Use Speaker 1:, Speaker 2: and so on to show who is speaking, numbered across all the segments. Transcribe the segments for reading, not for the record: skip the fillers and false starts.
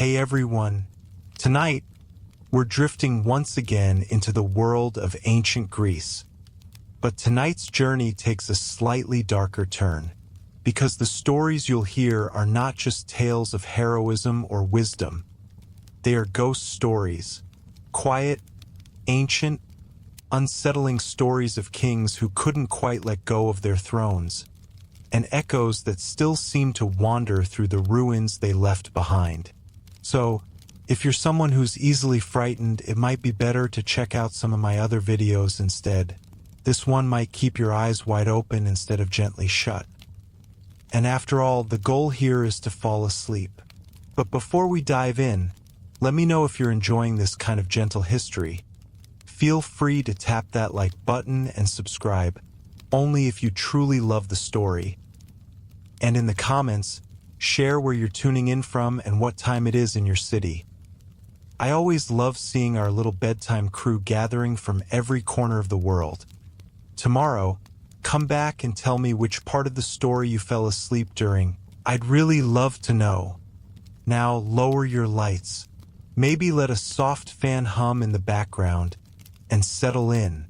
Speaker 1: Hey everyone, tonight we're drifting once again into the world of ancient Greece. But tonight's journey takes a slightly darker turn, because the stories you'll hear are not just tales of heroism or wisdom. They are ghost stories, quiet, ancient, unsettling stories of kings who couldn't quite let go of their thrones, and echoes that still seem to wander through the ruins they left behind. So, if you're someone who's easily frightened, it might be better to check out some of my other videos instead. This one might keep your eyes wide open instead of gently shut. And after all, the goal here is to fall asleep. But before we dive in, let me know if you're enjoying this kind of gentle history. Feel free to tap that like button and subscribe, only if you truly love the story. And in the comments, share where you're tuning in from and what time it is in your city. I always love seeing our little bedtime crew gathering from every corner of the world. Tomorrow, come back and tell me which part of the story you fell asleep during. I'd really love to know. Now lower your lights. Maybe let a soft fan hum in the background and settle in.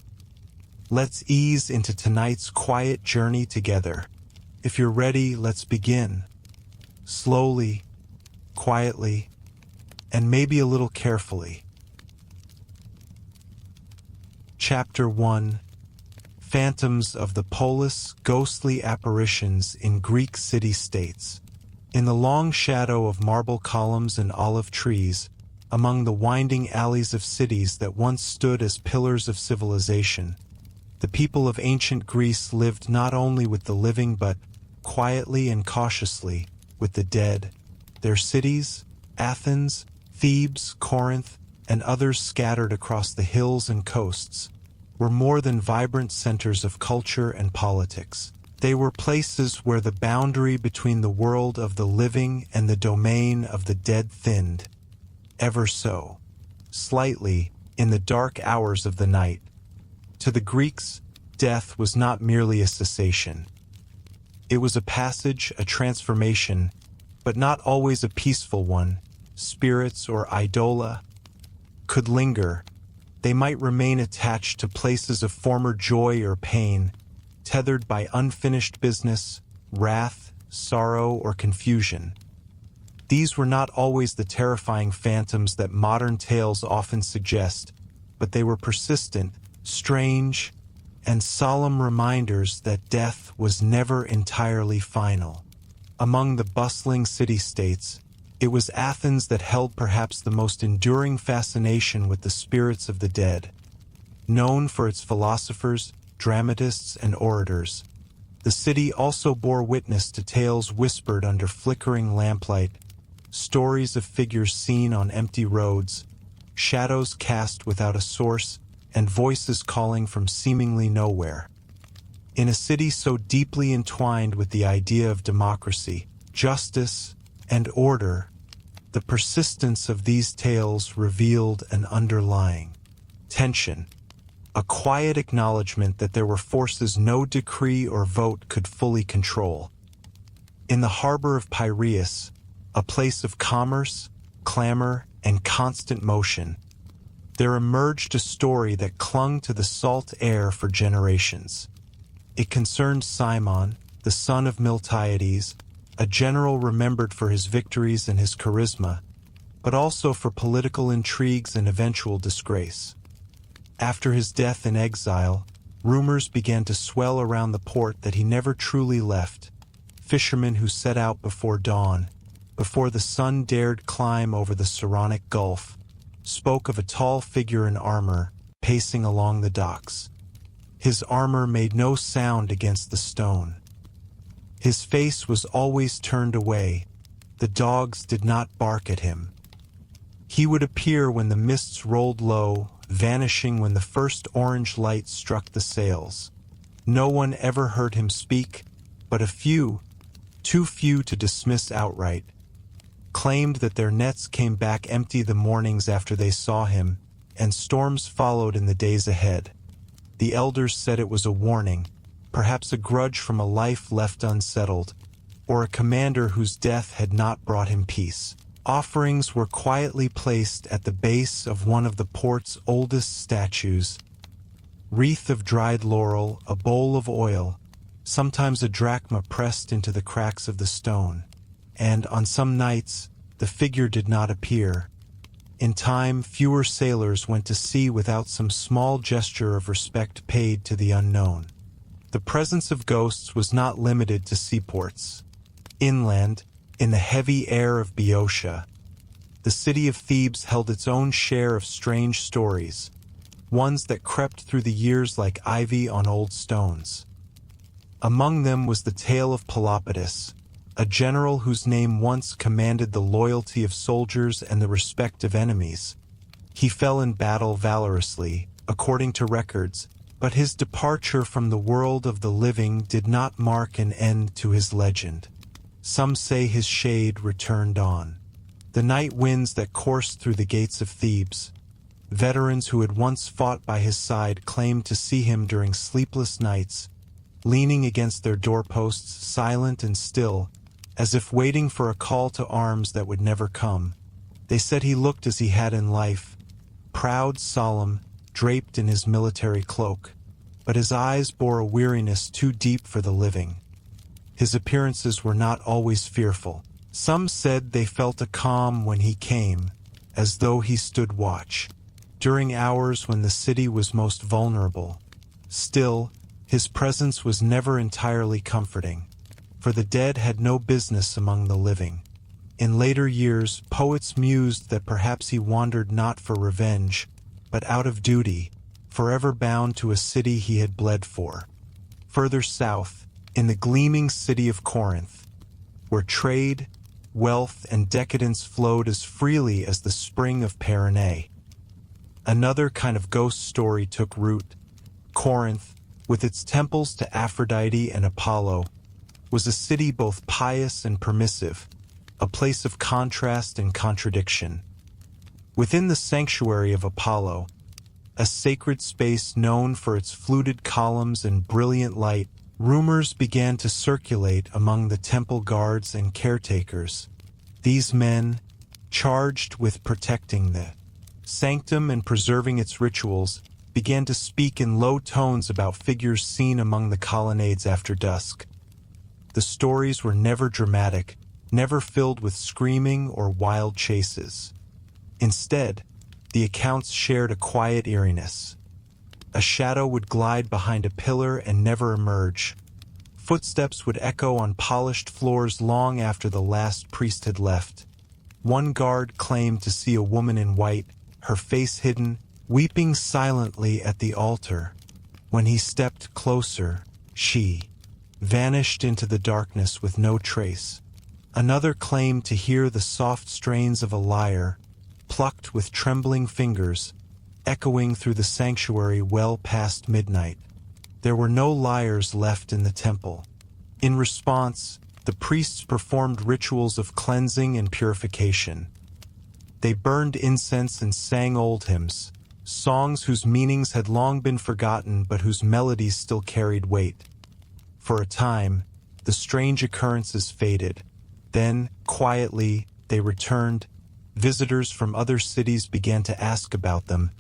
Speaker 1: Let's ease into tonight's quiet journey together. If you're ready, let's begin. Slowly, quietly, and maybe a little carefully. Chapter 1: Phantoms of the Polis, Ghostly Apparitions in Greek City-States. In the long shadow of marble columns and olive trees, among the winding alleys of cities that once stood as pillars of civilization, the people of ancient Greece lived not only with the living but, quietly and cautiously, with the dead. Their cities, Athens, Thebes, Corinth, and others scattered across the hills and coasts, were more than vibrant centers of culture and politics. They were places where the boundary between the world of the living and the domain of the dead thinned, ever so, slightly, in the dark hours of the night. To the Greeks, death was not merely a cessation. It was a passage, a transformation, but not always a peaceful one. Spirits or idola could linger. They might remain attached to places of former joy or pain, tethered by unfinished business, wrath, sorrow, or confusion. These were not always the terrifying phantoms that modern tales often suggest, but they were persistent, strange, and solemn reminders that death was never entirely final. Among the bustling city-states, it was Athens that held perhaps the most enduring fascination with the spirits of the dead. Known for its philosophers, dramatists, and orators, the city also bore witness to tales whispered under flickering lamplight, stories of figures seen on empty roads, shadows cast without a source, and voices calling from seemingly nowhere. In a city so deeply entwined with the idea of democracy, justice, and order, the persistence of these tales revealed an underlying tension, a quiet acknowledgement that there were forces no decree or vote could fully control. In the harbor of Piraeus, a place of commerce, clamor, and constant motion, there emerged a story that clung to the salt air for generations. It concerned Cimon, the son of Miltiades, a general remembered for his victories and his charisma, but also for political intrigues and eventual disgrace. After his death in exile, rumors began to swell around the port that he never truly left. Fishermen who set out before dawn, before the sun dared climb over the Saronic Gulf, spoke of a tall figure in armor pacing along the docks. His armor made no sound against the stone. His face was always turned away. The dogs did not bark at him. He would appear when the mists rolled low, vanishing when the first orange light struck the sails. No one ever heard him speak, but a few, too few to dismiss outright, claimed that their nets came back empty the mornings after they saw him, and storms followed in the days ahead. The elders said it was a warning, perhaps a grudge from a life left unsettled, or a commander whose death had not brought him peace. Offerings were quietly placed at the base of one of the port's oldest statues. Wreath of dried laurel, a bowl of oil, sometimes a drachma pressed into the cracks of the stone, and on some nights the figure did not appear. In time, fewer sailors went to sea without some small gesture of respect paid to the unknown. The presence of ghosts was not limited to seaports. Inland, in the heavy air of Boeotia, the city of Thebes held its own share of strange stories, ones that crept through the years like ivy on old stones. Among them was the tale of Pelopidas, a general whose name once commanded the loyalty of soldiers and the respect of enemies. He fell in battle valorously, according to records, but his departure from the world of the living did not mark an end to his legend. Some say his shade returned on. The night winds that coursed through the gates of Thebes. Veterans who had once fought by his side claimed to see him during sleepless nights, leaning against their doorposts, silent and still, as if waiting for a call to arms that would never come. They said he looked as he had in life, proud, solemn, draped in his military cloak, but his eyes bore a weariness too deep for the living. His appearances were not always fearful. Some said they felt a calm when he came, as though he stood watch, during hours when the city was most vulnerable. Still, his presence was never entirely comforting, for the dead had no business among the living. In later years, poets mused that perhaps he wandered not for revenge, but out of duty, forever bound to a city he had bled for. Further south, in the gleaming city of Corinth, where trade, wealth, and decadence flowed as freely as the spring of Pyrenees, another kind of ghost story took root. Corinth, with its temples to Aphrodite and Apollo, was a city both pious and permissive, a place of contrast and contradiction. Within the sanctuary of Apollo, a sacred space known for its fluted columns and brilliant light, rumors began to circulate among the temple guards and caretakers. These men, charged with protecting the sanctum and preserving its rituals, began to speak in low tones about figures seen among the colonnades after dusk. The stories were never dramatic, never filled with screaming or wild chases. Instead, the accounts shared a quiet eeriness. A shadow would glide behind a pillar and never emerge. Footsteps would echo on polished floors long after the last priest had left. One guard claimed to see a woman in white, her face hidden, weeping silently at the altar. When he stepped closer, she vanished into the darkness with no trace. Another claimed to hear the soft strains of a lyre, plucked with trembling fingers, echoing through the sanctuary well past midnight. There were no lyres left in the temple. In response, the priests performed rituals of cleansing and purification. They burned incense and sang old hymns, songs whose meanings had long been forgotten but whose melodies still carried weight. For a time, the strange occurrences faded. Then, quietly, they returned. Visitors from other cities began to ask about them,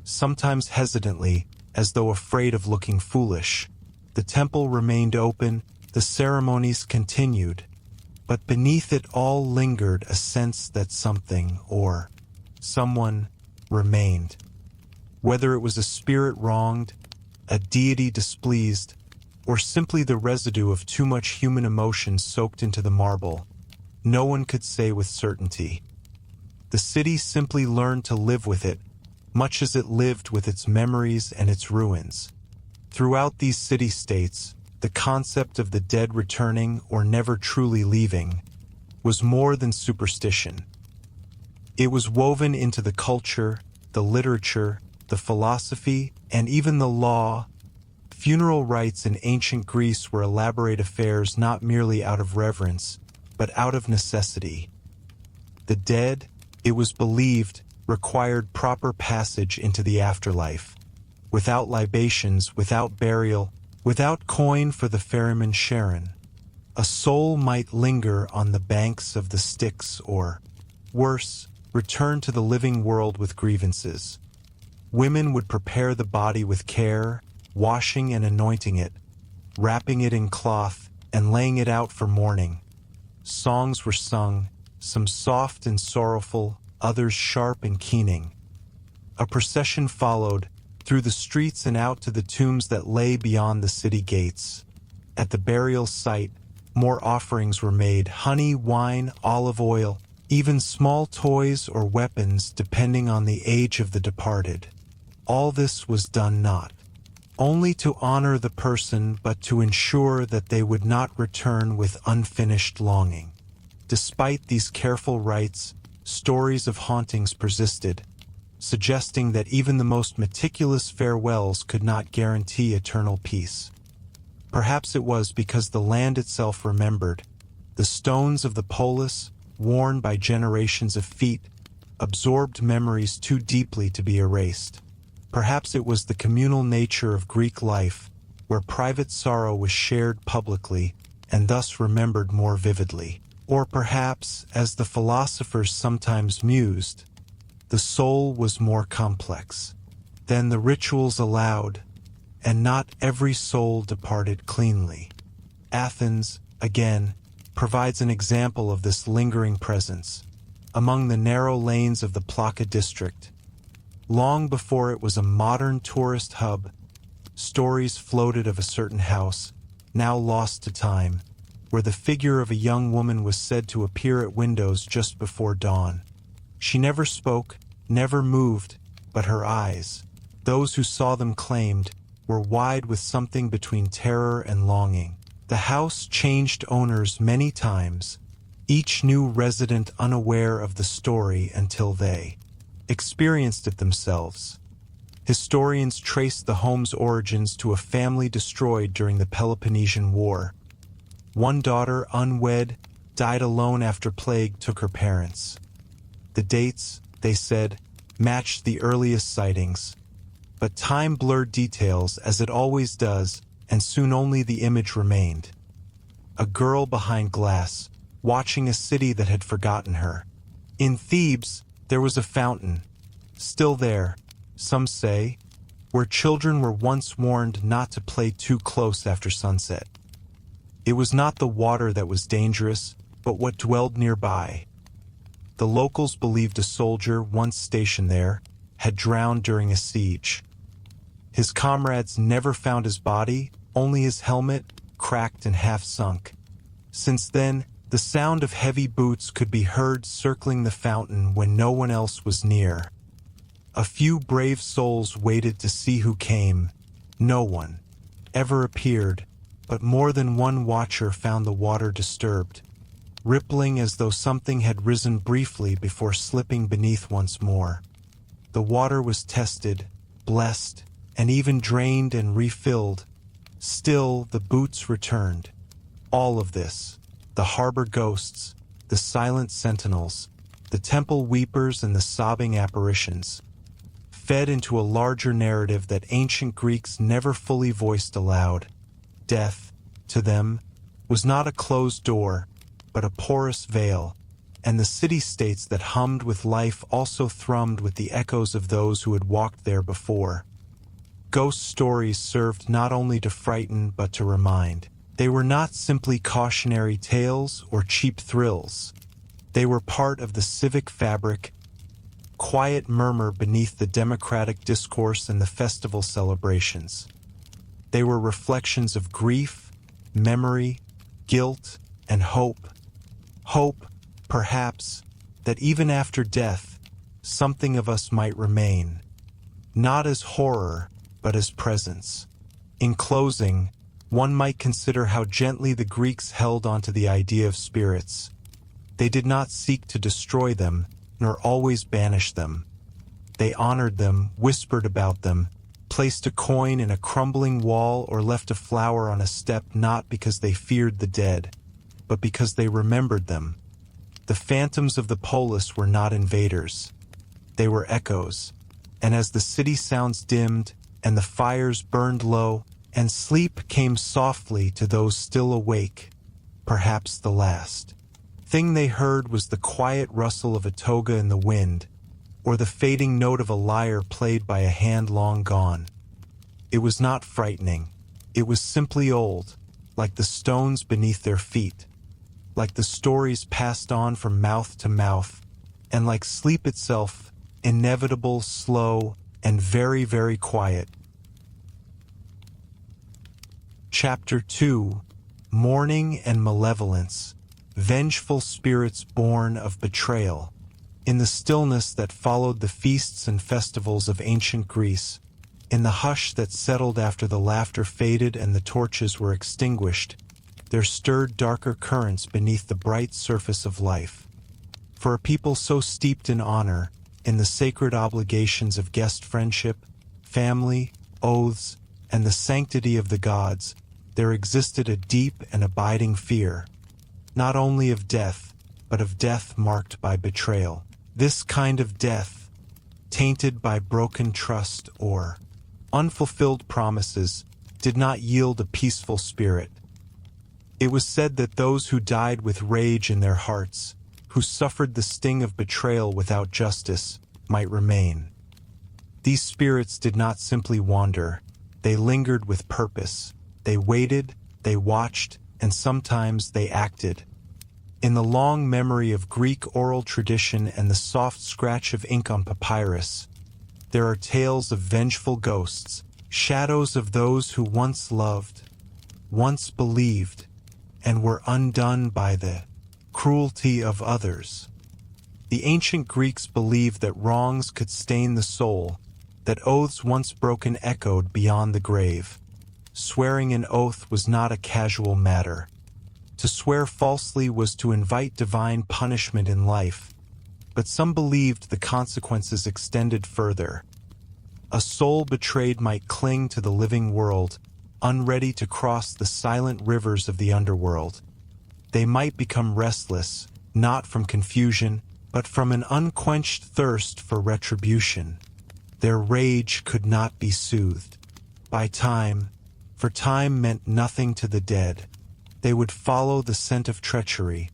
Speaker 1: sometimes hesitantly, as though afraid of looking foolish. The temple remained open, the ceremonies continued, but beneath it all lingered a sense that something, or someone, remained. Whether it was a spirit wronged, a deity displeased, or simply the residue of too much human emotion soaked into the marble, no one could say with certainty. The city simply learned to live with it, much as it lived with its memories and its ruins. Throughout these city-states, the concept of the dead returning or never truly leaving was more than superstition. It was woven into the culture, the literature, the philosophy, and even the law. Funeral rites in ancient Greece were elaborate affairs not merely out of reverence, but out of necessity. The dead, it was believed, required proper passage into the afterlife. Without libations, without burial, without coin for the ferryman Sharon, a soul might linger on the banks of the Styx or Worse, return to the living world with grievances. Women would prepare the body with care, washing and anointing it, wrapping it in cloth, and laying it out for mourning. Songs were sung, some soft and sorrowful, others sharp and keening. A procession followed, through the streets and out to the tombs that lay beyond the city gates. At the burial site, more offerings were made: honey, wine, olive oil, even small toys or weapons depending on the age of the departed. All this was done not only to honor the person but to ensure that they would not return with unfinished longing. Despite these careful rites, stories of hauntings persisted, suggesting that even the most meticulous farewells could not guarantee eternal peace. Perhaps it was because the land itself remembered. The stones of the Polis, worn by generations of feet, absorbed memories too deeply to be erased. Perhaps it was the communal nature of Greek life, where private sorrow was shared publicly and thus remembered more vividly. Or perhaps, as the philosophers sometimes mused, the soul was more complex than the rituals allowed, and not every soul departed cleanly. Athens, again, provides an example of this lingering presence. Among the narrow lanes of the Plaka district, long before it was a modern tourist hub, stories floated of a certain house, now lost to time, where the figure of a young woman was said to appear at windows just before dawn. She never spoke, never moved, but her eyes, those who saw them claimed, were wide with something between terror and longing. The house changed owners many times, each new resident unaware of the story until they experienced it themselves. Historians trace the home's origins to a family destroyed during the Peloponnesian War. One daughter, unwed, died alone after plague took her parents. The dates, they said, matched the earliest sightings. But time blurred details, as it always does, and soon only the image remained. A girl behind glass, watching a city that had forgotten her. In Thebes, there was a fountain, still there, some say, where children were once warned not to play too close after sunset. It was not the water that was dangerous, but what dwelled nearby. The locals believed a soldier, once stationed there, had drowned during a siege. His comrades never found his body, only his helmet, cracked and half sunk. Since then, the sound of heavy boots could be heard circling the fountain when no one else was near. A few brave souls waited to see who came. No one ever appeared, but more than one watcher found the water disturbed, rippling as though something had risen briefly before slipping beneath once more. The water was tested, blessed, and even drained and refilled. Still, the boots returned. All of this, the harbor ghosts, the silent sentinels, the temple weepers and the sobbing apparitions, fed into a larger narrative that ancient Greeks never fully voiced aloud. Death, to them, was not a closed door, but a porous veil, and the city-states that hummed with life also thrummed with the echoes of those who had walked there before. Ghost stories served not only to frighten but to remind. They were not simply cautionary tales or cheap thrills. They were part of the civic fabric, quiet murmur beneath the democratic discourse and the festival celebrations. They were reflections of grief, memory, guilt, and hope. Hope, perhaps, that even after death, something of us might remain, not as horror, but as presence. In closing, one might consider how gently the Greeks held onto the idea of spirits. They did not seek to destroy them, nor always banish them. They honored them, whispered about them, placed a coin in a crumbling wall or left a flower on a step, not because they feared the dead, but because they remembered them. The phantoms of the Polis were not invaders. They were echoes, and as the city sounds dimmed, and the fires burned low, and sleep came softly to those still awake, perhaps the last. thing they heard was the quiet rustle of a toga in the wind, or the fading note of a lyre played by a hand long gone. It was not frightening. It was simply old, like the stones beneath their feet, like the stories passed on from mouth to mouth, and like sleep itself, inevitable, slow, and very, very quiet. Chapter 2: Mourning and Malevolence, Vengeful Spirits Born of Betrayal. In the stillness that followed the feasts and festivals of ancient Greece, in the hush that settled after the laughter faded and the torches were extinguished, there stirred darker currents beneath the bright surface of life. For a people so steeped in honor, in the sacred obligations of guest friendship, family, oaths, and the sanctity of the gods, there existed a deep and abiding fear, not only of death, but of death marked by betrayal. This kind of death, tainted by broken trust or unfulfilled promises, did not yield a peaceful spirit. It was said that those who died with rage in their hearts, who suffered the sting of betrayal without justice, might remain. These spirits did not simply wander, they lingered with purpose. They waited, they watched, and sometimes they acted. In the long memory of Greek oral tradition and the soft scratch of ink on papyrus, there are tales of vengeful ghosts, shadows of those who once loved, once believed, and were undone by the cruelty of others. The ancient Greeks believed that wrongs could stain the soul, that oaths once broken echoed beyond the grave. Swearing an oath was not a casual matter. To swear falsely was to invite divine punishment in life, but some believed the consequences extended further. A soul betrayed might cling to the living world, unready to cross the silent rivers of the underworld. They might become restless, not from confusion, but from an unquenched thirst for retribution. Their rage could not be soothed by time, for time meant nothing to the dead. They would follow the scent of treachery,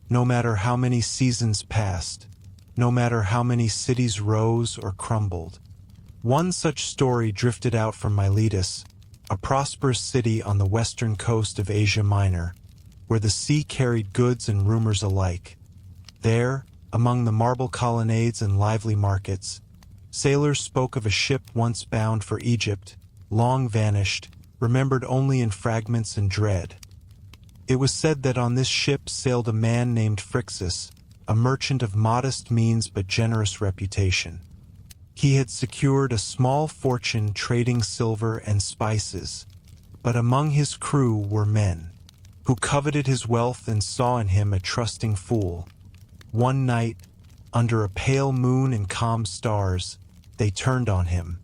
Speaker 1: no matter how many seasons passed, no matter how many cities rose or crumbled. One such story drifted out from Miletus, a prosperous city on the western coast of Asia Minor, where the sea carried goods and rumors alike. There, among the marble colonnades and lively markets, sailors spoke of a ship once bound for Egypt, long vanished, remembered only in fragments and dread. It was said that on this ship sailed a man named Phrixus, a merchant of modest means but generous reputation. He had secured a small fortune trading silver and spices, but among his crew were men who coveted his wealth and saw in him a trusting fool. One night, under a pale moon and calm stars, they turned on him.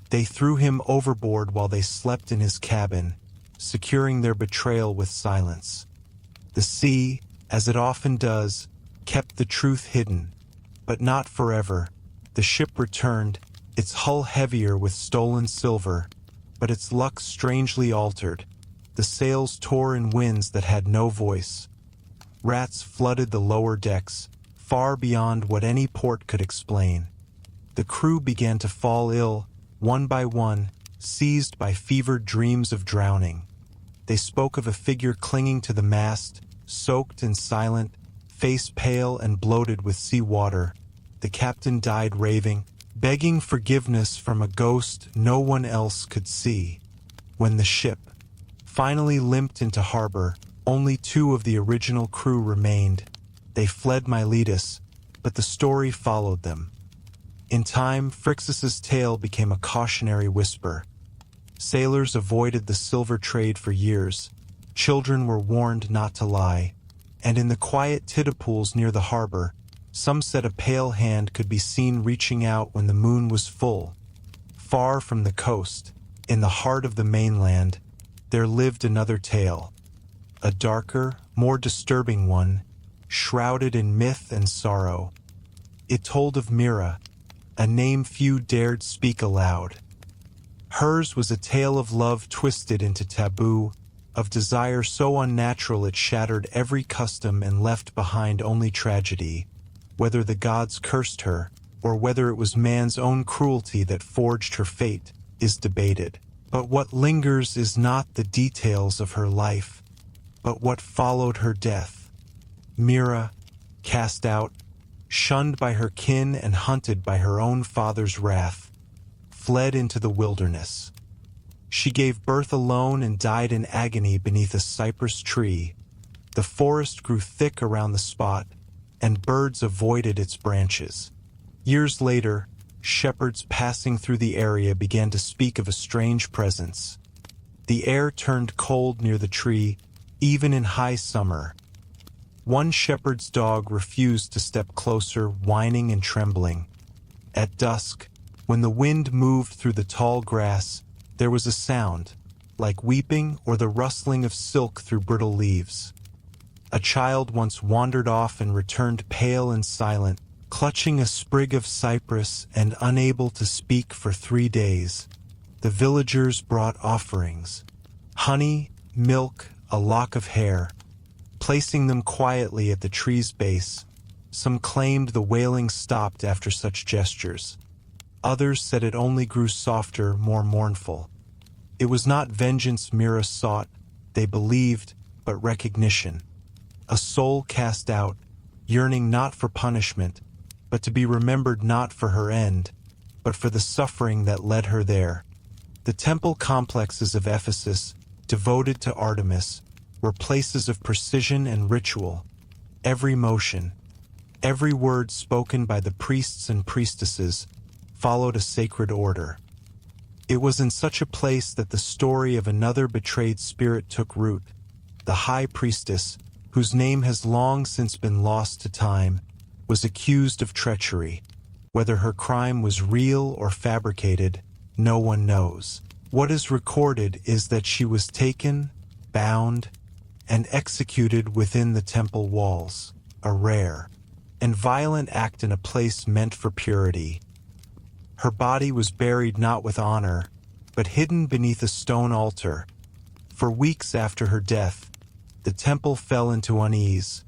Speaker 1: They threw him overboard while they slept in his cabin, securing their betrayal with silence. The sea, as it often does, kept the truth hidden, but not forever. The ship returned, its hull heavier with stolen silver, but its luck strangely altered. The sails tore in winds that had no voice. Rats flooded the lower decks, far beyond what any port could explain. The crew began to fall ill, one by one, seized by fevered dreams of drowning. They spoke of a figure clinging to the mast, soaked and silent, face pale and bloated with sea water. The captain died raving, begging forgiveness from a ghost no one else could see. When the ship finally limped into harbor, only 2 of the original crew remained. They fled Miletus, but the story followed them. In time, Phrixus's tale became a cautionary whisper. Sailors avoided the silver trade for years. Children were warned not to lie. And in the quiet tidipools near the harbor, some said a pale hand could be seen reaching out when the moon was full. Far from the coast, in the heart of the mainland, there lived another tale. A darker, more disturbing one, shrouded in myth and sorrow. It told of Mira, a name few dared speak aloud. Hers was a tale of love twisted into taboo, of desire so unnatural it shattered every custom and left behind only tragedy. Whether the gods cursed her, or whether it was man's own cruelty that forged her fate, is debated. But what lingers is not the details of her life, but what followed her death. Mira, cast out, shunned by her kin and hunted by her own father's wrath, fled into the wilderness. She gave birth alone and died in agony beneath a cypress tree. The forest grew thick around the spot, and birds avoided its branches. Years later, shepherds passing through the area began to speak of a strange presence. The air turned cold near the tree, even in high summer. One shepherd's dog refused to step closer, whining and trembling. At dusk, when the wind moved through the tall grass, there was a sound, like weeping or the rustling of silk through brittle leaves. A child once wandered off and returned pale and silent, clutching a sprig of cypress and unable to speak for 3 days. The villagers brought offerings: honey, milk, a lock of hair. Placing them quietly at the tree's base, some claimed the wailing stopped after such gestures. Others said it only grew softer, more mournful. It was not vengeance Mira sought, they believed, but recognition. A soul cast out, yearning not for punishment, but to be remembered not for her end, but for the suffering that led her there. The temple complexes of Ephesus, devoted to Artemis, were places of precision and ritual. Every motion, every word spoken by the priests and priestesses, followed a sacred order. It was in such a place that the story of another betrayed spirit took root. The high priestess, whose name has long since been lost to time, was accused of treachery. Whether her crime was real or fabricated, no one knows. What is recorded is that she was taken, bound, and executed within the temple walls, a rare and violent act in a place meant for purity. Her body was buried not with honor, but hidden beneath a stone altar. For weeks after her death, the temple fell into unease.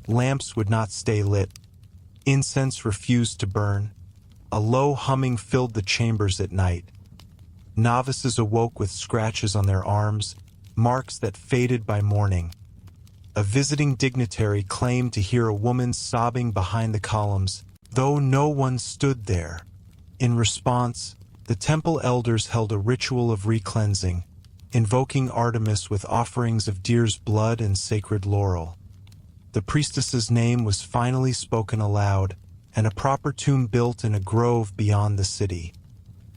Speaker 1: Lamps would not stay lit. Incense refused to burn. A low humming filled the chambers at night. Novices awoke with scratches on their arms, marks that faded by morning. A visiting dignitary claimed to hear a woman sobbing behind the columns, though no one stood there. In response, the temple elders held a ritual of re-cleansing, invoking Artemis with offerings of deer's blood and sacred laurel. The priestess's name was finally spoken aloud, and a proper tomb built in a grove beyond the city.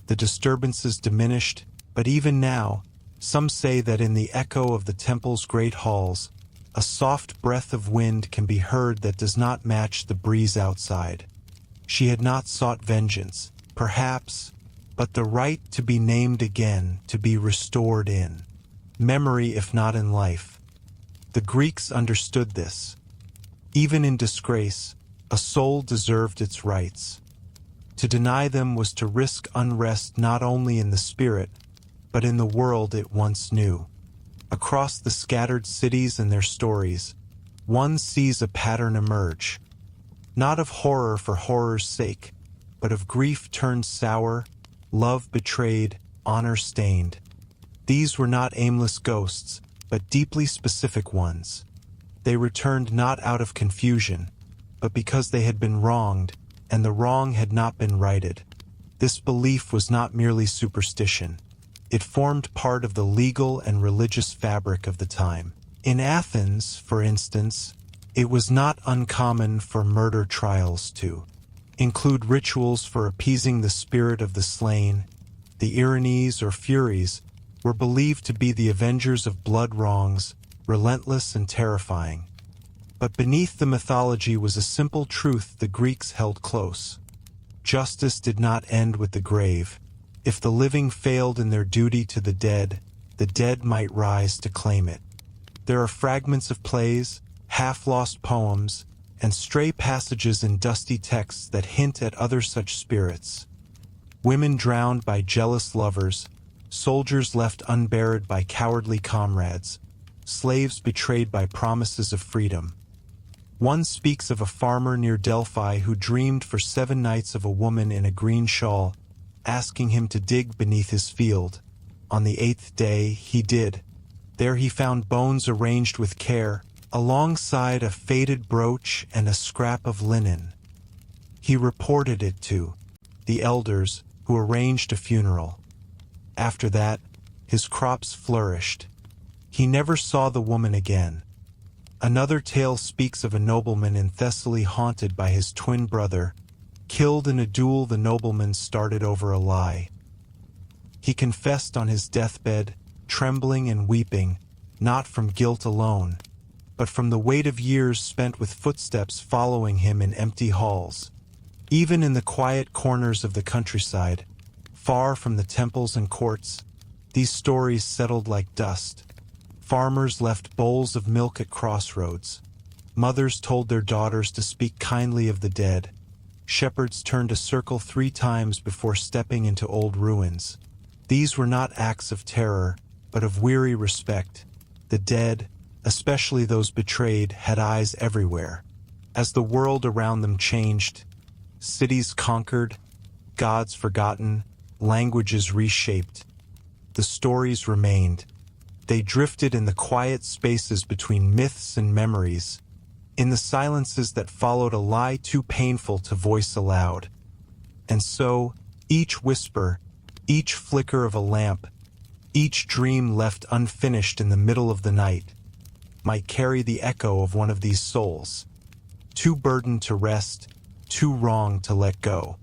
Speaker 1: The disturbances diminished, but even now, some say that in the echo of the temple's great halls, a soft breath of wind can be heard that does not match the breeze outside. She had not sought vengeance, perhaps, but the right to be named again, to be restored in memory if not in life. The Greeks understood this. Even in disgrace, a soul deserved its rights. To deny them was to risk unrest not only in the spirit, but in the world it once knew. Across the scattered cities and their stories, one sees a pattern emerge. Not of horror for horror's sake, but of grief turned sour, love betrayed, honor stained. These were not aimless ghosts, but deeply specific ones. They returned not out of confusion, but because they had been wronged, and the wrong had not been righted. This belief was not merely superstition. It formed part of the legal and religious fabric of the time. In Athens, for instance, it was not uncommon for murder trials to include rituals for appeasing the spirit of the slain. The Erinyes or Furies were believed to be the avengers of blood wrongs, relentless and terrifying. But beneath the mythology was a simple truth the Greeks held close. Justice did not end with the grave. If the living failed in their duty to the dead might rise to claim it. There are fragments of plays, half-lost poems, and stray passages in dusty texts that hint at other such spirits. Women drowned by jealous lovers, soldiers left unburied by cowardly comrades, slaves betrayed by promises of freedom. One speaks of a farmer near Delphi who dreamed for 7 nights of a woman in a green shawl, asking him to dig beneath his field. On the 8th day he did. There he found bones arranged with care, alongside a faded brooch and a scrap of linen. He reported it to the elders, who arranged a funeral. After that, his crops flourished. He never saw the woman again. Another tale speaks of a nobleman in Thessaly haunted by his twin brother. Killed in a duel, the nobleman started over a lie. He confessed on his deathbed, trembling and weeping, not from guilt alone, but from the weight of years spent with footsteps following him in empty halls. Even in the quiet corners of the countryside, far from the temples and courts, these stories settled like dust. Farmers left bowls of milk at crossroads. Mothers told their daughters to speak kindly of the dead. Shepherds turned a circle 3 times before stepping into old ruins. These were not acts of terror, but of weary respect. The dead, especially those betrayed, had eyes everywhere. As the world around them changed, cities conquered, gods forgotten, languages reshaped, the stories remained. They drifted in the quiet spaces between myths and memories, in the silences that followed a lie too painful to voice aloud. And so, each whisper, each flicker of a lamp, each dream left unfinished in the middle of the night, might carry the echo of one of these souls, too burdened to rest, too wrong to let go.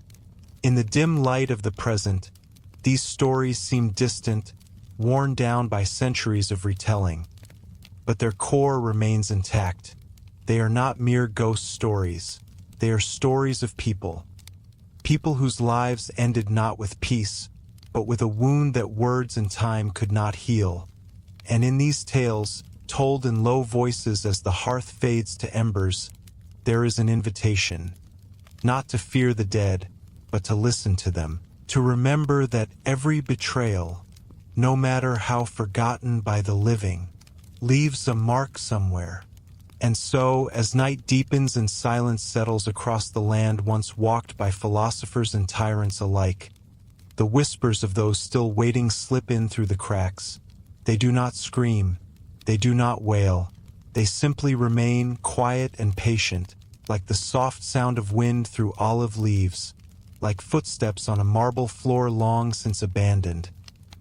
Speaker 1: In the dim light of the present, these stories seem distant, worn down by centuries of retelling. But their core remains intact. They are not mere ghost stories. They are stories of people. People whose lives ended not with peace, but with a wound that words and time could not heal. And in these tales, told in low voices as the hearth fades to embers, there is an invitation. Not to fear the dead, but to listen to them. To remember that every betrayal, no matter how forgotten by the living, leaves a mark somewhere. And so, as night deepens and silence settles across the land once walked by philosophers and tyrants alike, the whispers of those still waiting slip in through the cracks. They do not scream, they do not wail, they simply remain quiet and patient, like the soft sound of wind through olive leaves, like footsteps on a marble floor long since abandoned.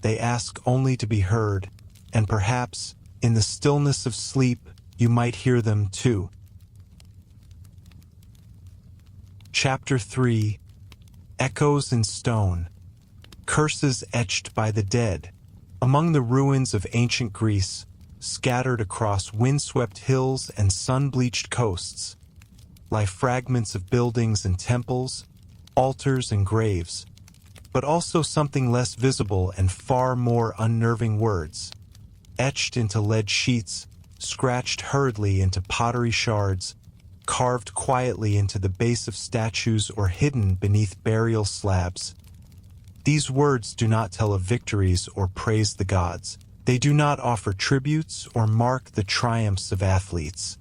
Speaker 1: They ask only to be heard, and perhaps, in the stillness of sleep, you might hear them too. Chapter 3. Echoes in Stone. Curses etched by the dead. Among the ruins of ancient Greece, scattered across windswept hills and sun-bleached coasts, lie fragments of buildings and temples, altars and graves, but also something less visible and far more unnerving: words, etched into lead sheets, scratched hurriedly into pottery shards, carved quietly into the base of statues or hidden beneath burial slabs. These words do not tell of victories or praise the gods. They do not offer tributes or mark the triumphs of athletes.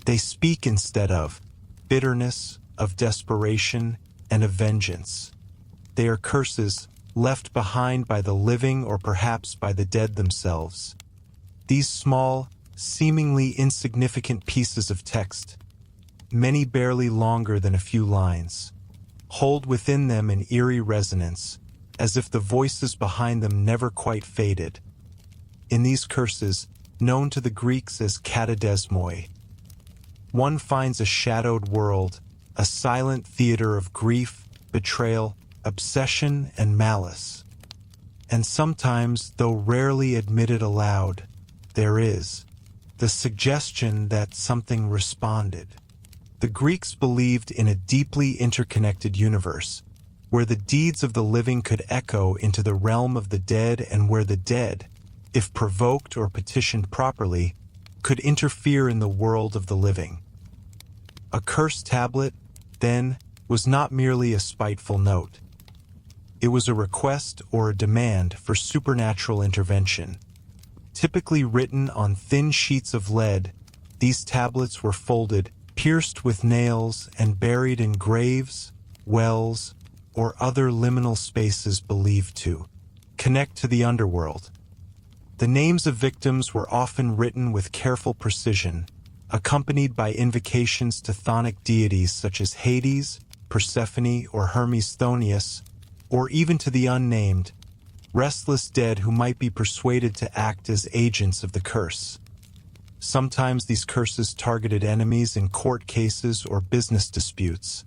Speaker 1: They speak instead of bitterness, of desperation, and of vengeance. They are curses left behind by the living or perhaps by the dead themselves. These small, seemingly insignificant pieces of text, many barely longer than a few lines, hold within them an eerie resonance, as if the voices behind them never quite faded. In these curses, known to the Greeks as katadesmoi, one finds a shadowed world, a silent theater of grief, betrayal, obsession, and malice. And sometimes, though rarely admitted aloud, there is the suggestion that something responded. The Greeks believed in a deeply interconnected universe, where the deeds of the living could echo into the realm of the dead, and where the dead, if provoked or petitioned properly, could interfere in the world of the living. A cursed tablet, then, was not merely a spiteful note. It was a request or a demand for supernatural intervention. Typically written on thin sheets of lead, these tablets were folded, pierced with nails, and buried in graves, wells, or other liminal spaces believed to connect to the underworld. The names of victims were often written with careful precision, accompanied by invocations to chthonic deities such as Hades, Persephone, or Hermes Thonius, or even to the unnamed, restless dead who might be persuaded to act as agents of the curse. Sometimes these curses targeted enemies in court cases or business disputes.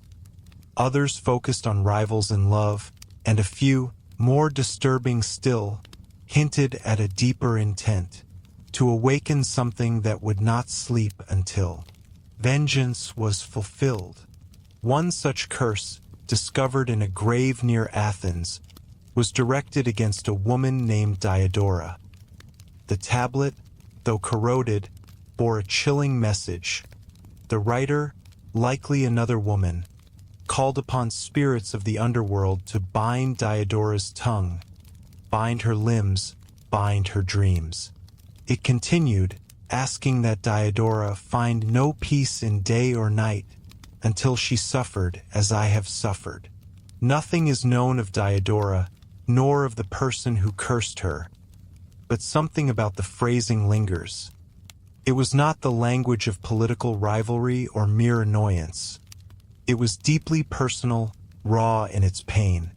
Speaker 1: Others focused on rivals in love, and a few, more disturbing still, hinted at a deeper intent, to awaken something that would not sleep until vengeance was fulfilled. One such curse, discovered in a grave near Athens, was directed against a woman named Diodora. The tablet, though corroded, bore a chilling message. The writer, likely another woman, called upon spirits of the underworld to bind Diodora's tongue, bind her limbs, bind her dreams. It continued, asking that Diodora find no peace in day or night until she suffered as I have suffered. Nothing is known of Diodora, nor of the person who cursed her, but something about the phrasing lingers. It was not the language of political rivalry or mere annoyance. It was deeply personal, raw in its pain.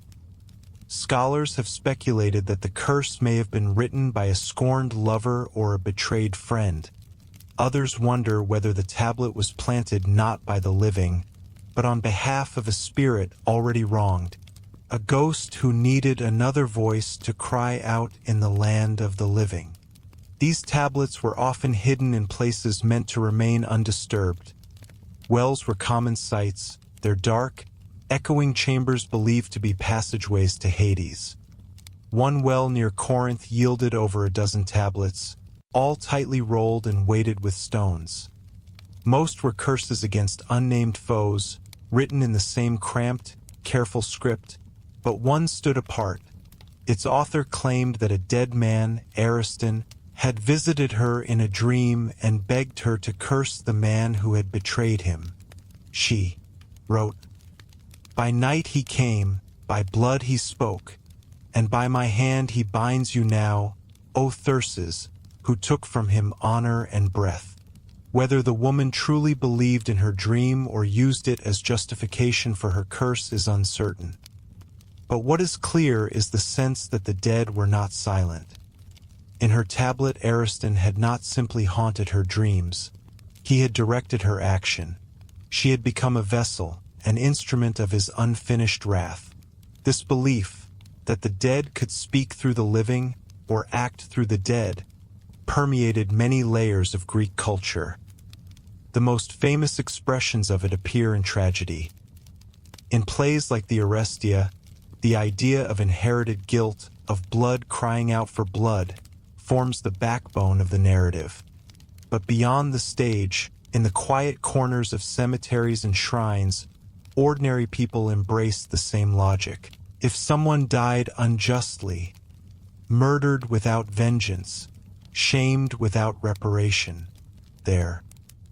Speaker 1: Scholars have speculated that the curse may have been written by a scorned lover or a betrayed friend. Others wonder whether the tablet was planted not by the living, but on behalf of a spirit already wronged, a ghost who needed another voice to cry out in the land of the living. These tablets were often hidden in places meant to remain undisturbed. Wells were common sights, their dark, echoing chambers believed to be passageways to Hades. One well near Corinth yielded over a dozen tablets, all tightly rolled and weighted with stones. Most were curses against unnamed foes, written in the same cramped, careful script, but one stood apart. Its author claimed that a dead man, Ariston, had visited her in a dream and begged her to curse the man who had betrayed him. She wrote, "By night he came, by blood he spoke, and by my hand he binds you now, O Thyrses, who took from him honor and breath." Whether the woman truly believed in her dream or used it as justification for her curse is uncertain. But what is clear is the sense that the dead were not silent. In her tablet, Ariston had not simply haunted her dreams. He had directed her action. She had become a vessel, an instrument of his unfinished wrath. This belief, that the dead could speak through the living or act through the dead, permeated many layers of Greek culture. The most famous expressions of it appear in tragedy. In plays like the Orestia, the idea of inherited guilt, of blood crying out for blood, forms the backbone of the narrative. But beyond the stage, in the quiet corners of cemeteries and shrines, ordinary people embrace the same logic. If someone died unjustly, murdered without vengeance, shamed without reparation, their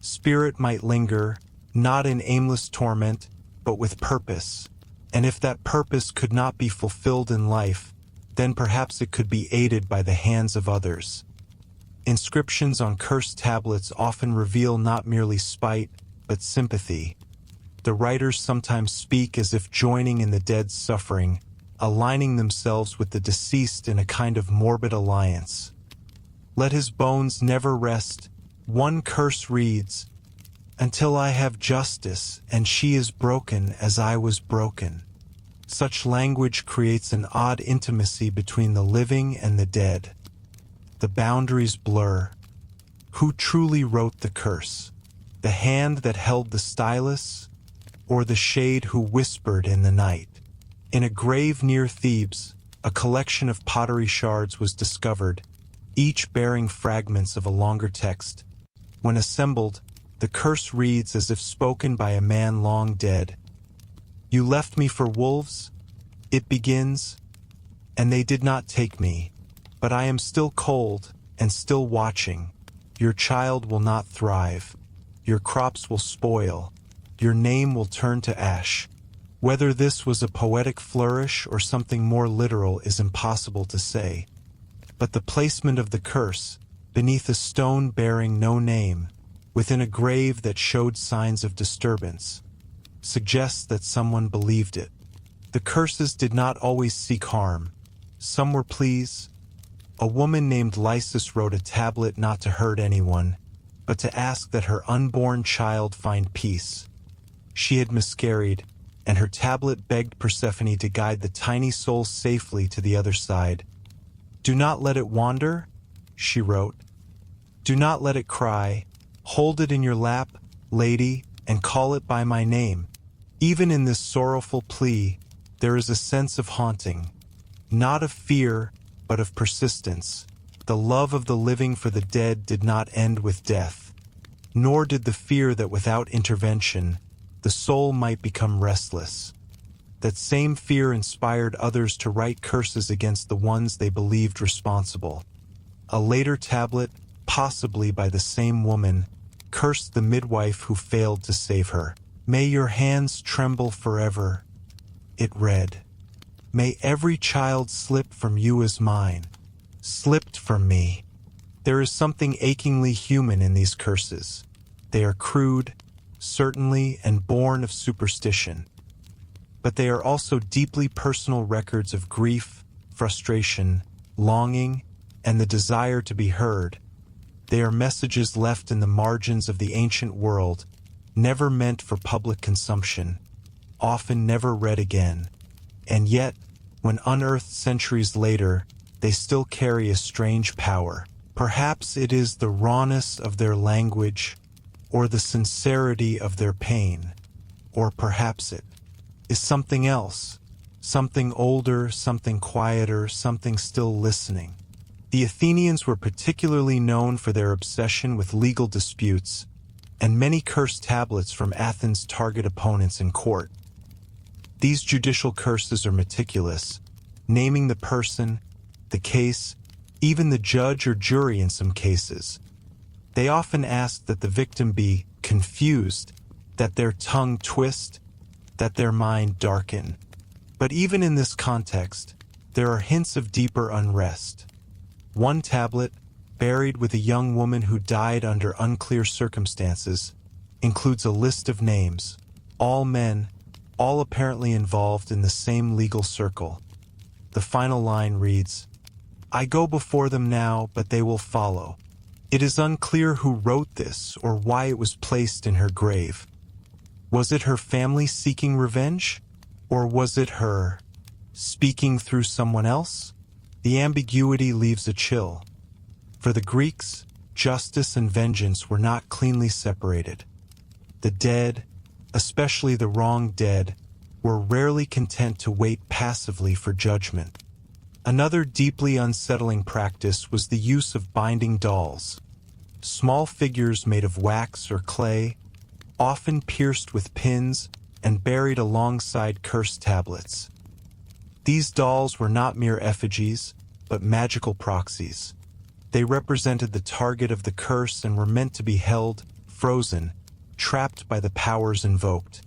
Speaker 1: spirit might linger, not in aimless torment, but with purpose. And if that purpose could not be fulfilled in life, then perhaps it could be aided by the hands of others. Inscriptions on cursed tablets often reveal not merely spite, but sympathy. The writers sometimes speak as if joining in the dead's suffering, aligning themselves with the deceased in a kind of morbid alliance. "Let his bones never rest," one curse reads, "until I have justice and she is broken as I was broken." Such language creates an odd intimacy between the living and the dead. The boundaries blur. Who truly wrote the curse? The hand that held the stylus, or the shade who whispered in the night? In a grave near Thebes, a collection of pottery shards was discovered, each bearing fragments of a longer text. When assembled, the curse reads as if spoken by a man long dead. "You left me for wolves," it begins, "and they did not take me, but I am still cold, and still watching. Your child will not thrive. Your crops will spoil. Your name will turn to ash. Whether this was a poetic flourish or something more literal is impossible to say. But the placement of the curse, beneath a stone bearing no name, within a grave that showed signs of disturbance, suggests that someone believed it. The curses did not always seek harm. Some were pleas. A woman named Lysis wrote a tablet not to hurt anyone, but to ask that her unborn child find peace. She had miscarried, and her tablet begged Persephone to guide the tiny soul safely to the other side. "Do not let it wander," she wrote. "Do not let it cry. Hold it in your lap, lady, and call it by my name." Even in this sorrowful plea, there is a sense of haunting, not of fear, but of persistence. The love of the living for the dead did not end with death, nor did the fear that without intervention, the soul might become restless. That same fear inspired others to write curses against the ones they believed responsible. A later tablet, possibly by the same woman, cursed the midwife who failed to save her. "May your hands tremble forever," it read. "May every child slip from you as mine, slipped from me." There is something achingly human in these curses. They are crude, certainly, and born of superstition. But they are also deeply personal records of grief, frustration, longing, and the desire to be heard. They are messages left in the margins of the ancient world, never meant for public consumption, often never read again. And yet, when unearthed centuries later, they still carry a strange power. Perhaps it is the rawness of their language, or the sincerity of their pain, or perhaps it is something else, something older, something quieter, something still listening. The Athenians were particularly known for their obsession with legal disputes, and many cursed tablets from Athens target opponents in court. These judicial curses are meticulous, naming the person, the case, even the judge or jury in some cases. They often ask that the victim be confused, that their tongue twist, that their mind darken. But even in this context, there are hints of deeper unrest. One tablet, buried with a young woman who died under unclear circumstances, includes a list of names, all men, all apparently involved in the same legal circle. The final line reads, "I go before them now, but they will follow." It is unclear who wrote this or why it was placed in her grave. Was it her family seeking revenge? Or was it her speaking through someone else? The ambiguity leaves a chill. For the Greeks, justice and vengeance were not cleanly separated. The dead, especially the wrong dead, were rarely content to wait passively for judgment. Another deeply unsettling practice was the use of binding dolls, small figures made of wax or clay, often pierced with pins and buried alongside cursed tablets. These dolls were not mere effigies, but magical proxies. They represented the target of the curse and were meant to be held, frozen, trapped by the powers invoked.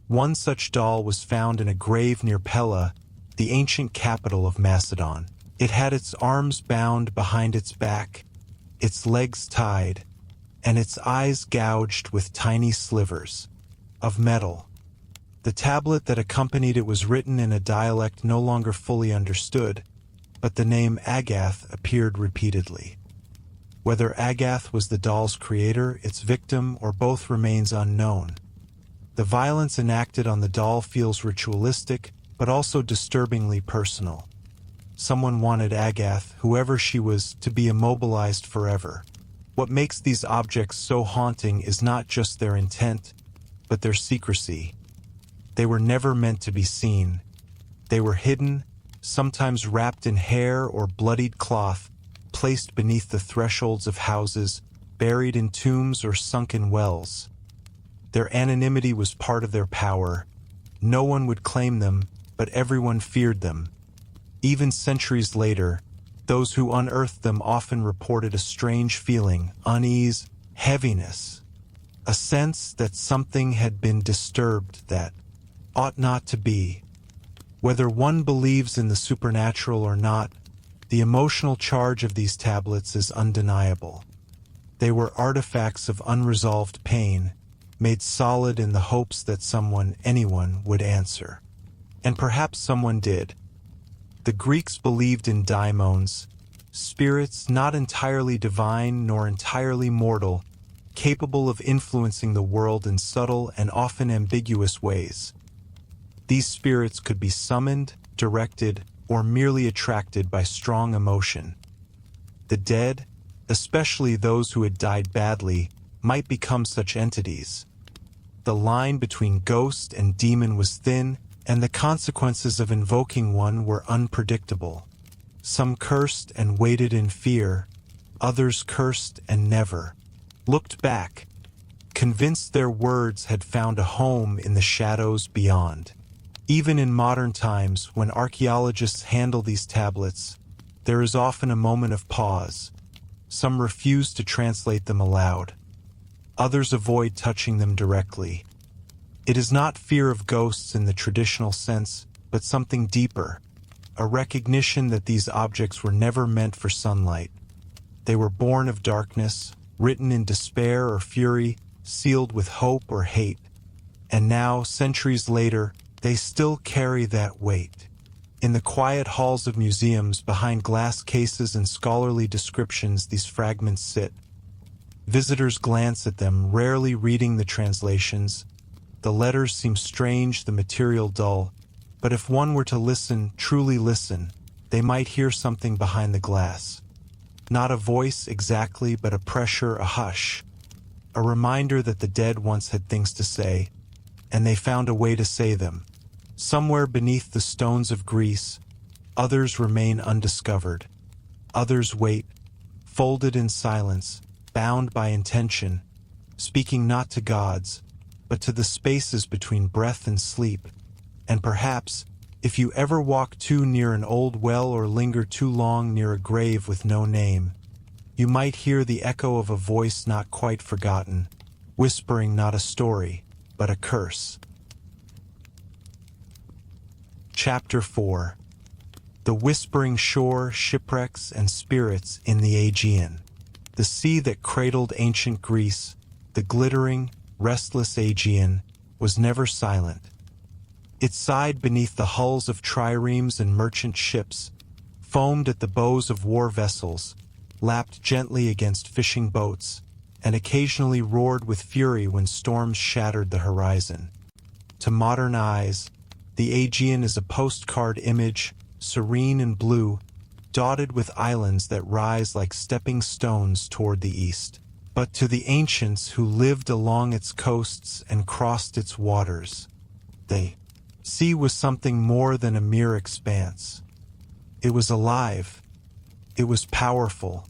Speaker 1: One such doll was found in a grave near Pella, the ancient capital of Macedon. It had its arms bound behind its back, its legs tied, and its eyes gouged with tiny slivers of metal. The tablet that accompanied it was written in a dialect no longer fully understood, but the name Agath appeared repeatedly. Whether Agath was the doll's creator, its victim, or both remains unknown. The violence enacted on the doll feels ritualistic, but also disturbingly personal. Someone wanted Agath, whoever she was, to be immobilized forever. What makes these objects so haunting is not just their intent, but their secrecy. They were never meant to be seen. They were hidden, sometimes wrapped in hair or bloodied cloth, placed beneath the thresholds of houses, buried in tombs or sunk in wells. Their anonymity was part of their power. No one would claim them, but everyone feared them. Even centuries later, Those who unearthed them often reported a strange feeling, unease, heaviness, a sense that something had been disturbed that ought not to be. Whether one believes in the supernatural or not, the emotional charge of these tablets is undeniable. They were artifacts of unresolved pain, made solid in the hopes that anyone would answer. And perhaps someone did. The Greeks believed in daimons, spirits not entirely divine nor entirely mortal, capable of influencing the world in subtle and often ambiguous ways. These spirits could be summoned, directed, or merely attracted by strong emotion. The dead, especially those who had died badly, might become such entities. The line between ghost and demon was thin, and the consequences of invoking one were unpredictable. Some cursed and waited in fear, others cursed and never looked back, convinced their words had found a home in the shadows beyond. Even in modern times, when archaeologists handle these tablets, there is often a moment of pause. Some refuse to translate them aloud. Others avoid touching them directly. It is not fear of ghosts in the traditional sense, but something deeper, a recognition that these objects were never meant for sunlight. They were born of darkness, written in despair or fury, sealed with hope or hate. And now, centuries later, they still carry that weight. In the quiet halls of museums, behind glass cases and scholarly descriptions, these fragments sit. Visitors glance at them, rarely reading the translations. The letters seem strange, the material dull, but if one were to listen, truly listen, they might hear something behind the glass. Not a voice exactly, but a pressure, a hush. A reminder that the dead once had things to say, and they found a way to say them. Somewhere beneath the stones of Greece, others remain undiscovered. Others wait, folded in silence, bound by intention, speaking not to gods, but to the spaces between breath and sleep. And perhaps, if you ever walk too near an old well or linger too long near a grave with no name, you might hear the echo of a voice not quite forgotten, whispering not a story, but a curse. Chapter 4. The Whispering Shore, Shipwrecks, and Spirits in the Aegean. The sea that cradled ancient Greece, the glittering, restless Aegean, was never silent. It sighed beneath the hulls of triremes and merchant ships, foamed at the bows of war vessels, lapped gently against fishing boats, and occasionally roared with fury when storms shattered the horizon. To modern eyes, the Aegean is a postcard image, serene and blue, dotted with islands that rise like stepping stones toward the east. But to the ancients who lived along its coasts and crossed its waters, the sea was something more than a mere expanse. It was alive, it was powerful,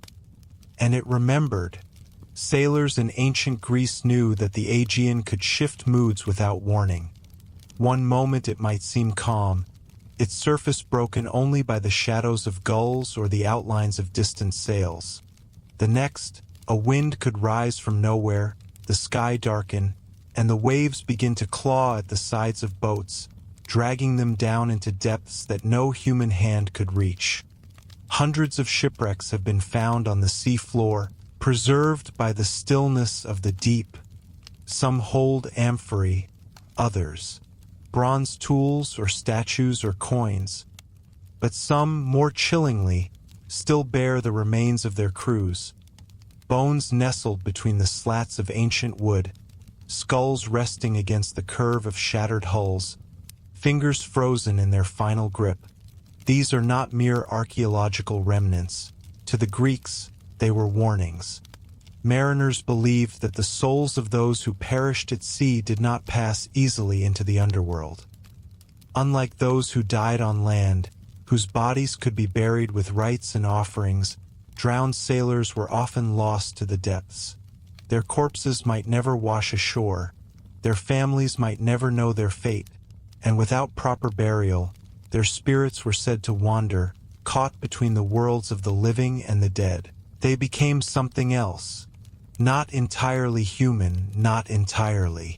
Speaker 1: and it remembered. Sailors in ancient Greece knew that the Aegean could shift moods without warning. One moment it might seem calm, its surface broken only by the shadows of gulls or the outlines of distant sails. The next, a wind could rise from nowhere, the sky darken, and the waves begin to claw at the sides of boats, dragging them down into depths that no human hand could reach. Hundreds of shipwrecks have been found on the sea floor, preserved by the stillness of the deep. Some hold amphorae, others bronze tools or statues or coins, but some, more chillingly, still bear the remains of their crews. Bones nestled between the slats of ancient wood, skulls resting against the curve of shattered hulls, fingers frozen in their final grip. These are not mere archaeological remnants. To the Greeks, they were warnings. Mariners believed that the souls of those who perished at sea did not pass easily into the underworld. Unlike those who died on land, whose bodies could be buried with rites and offerings, drowned sailors were often lost to the depths. Their corpses might never wash ashore, their families might never know their fate, and without proper burial, their spirits were said to wander, caught between the worlds of the living and the dead. They became something else. Not entirely human, not entirely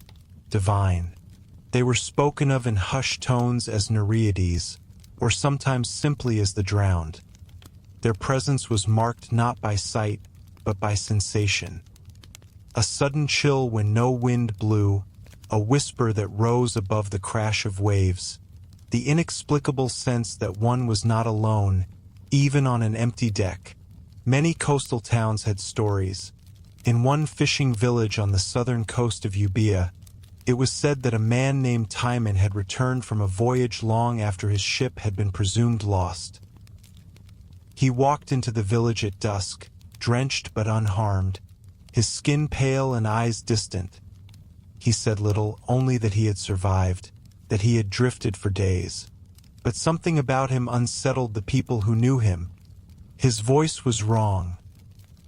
Speaker 1: divine. They were spoken of in hushed tones as Nereides, or sometimes simply as the drowned. Their presence was marked not by sight, but by sensation. A sudden chill when no wind blew, a whisper that rose above the crash of waves, the inexplicable sense that one was not alone, even on an empty deck. Many coastal towns had stories. In one fishing village on the southern coast of Euboea, it was said that a man named Timon had returned from a voyage long after his ship had been presumed lost. He walked into the village at dusk, drenched but unharmed, his skin pale and eyes distant. He said little, only that he had survived, that he had drifted for days. But something about him unsettled the people who knew him. His voice was wrong.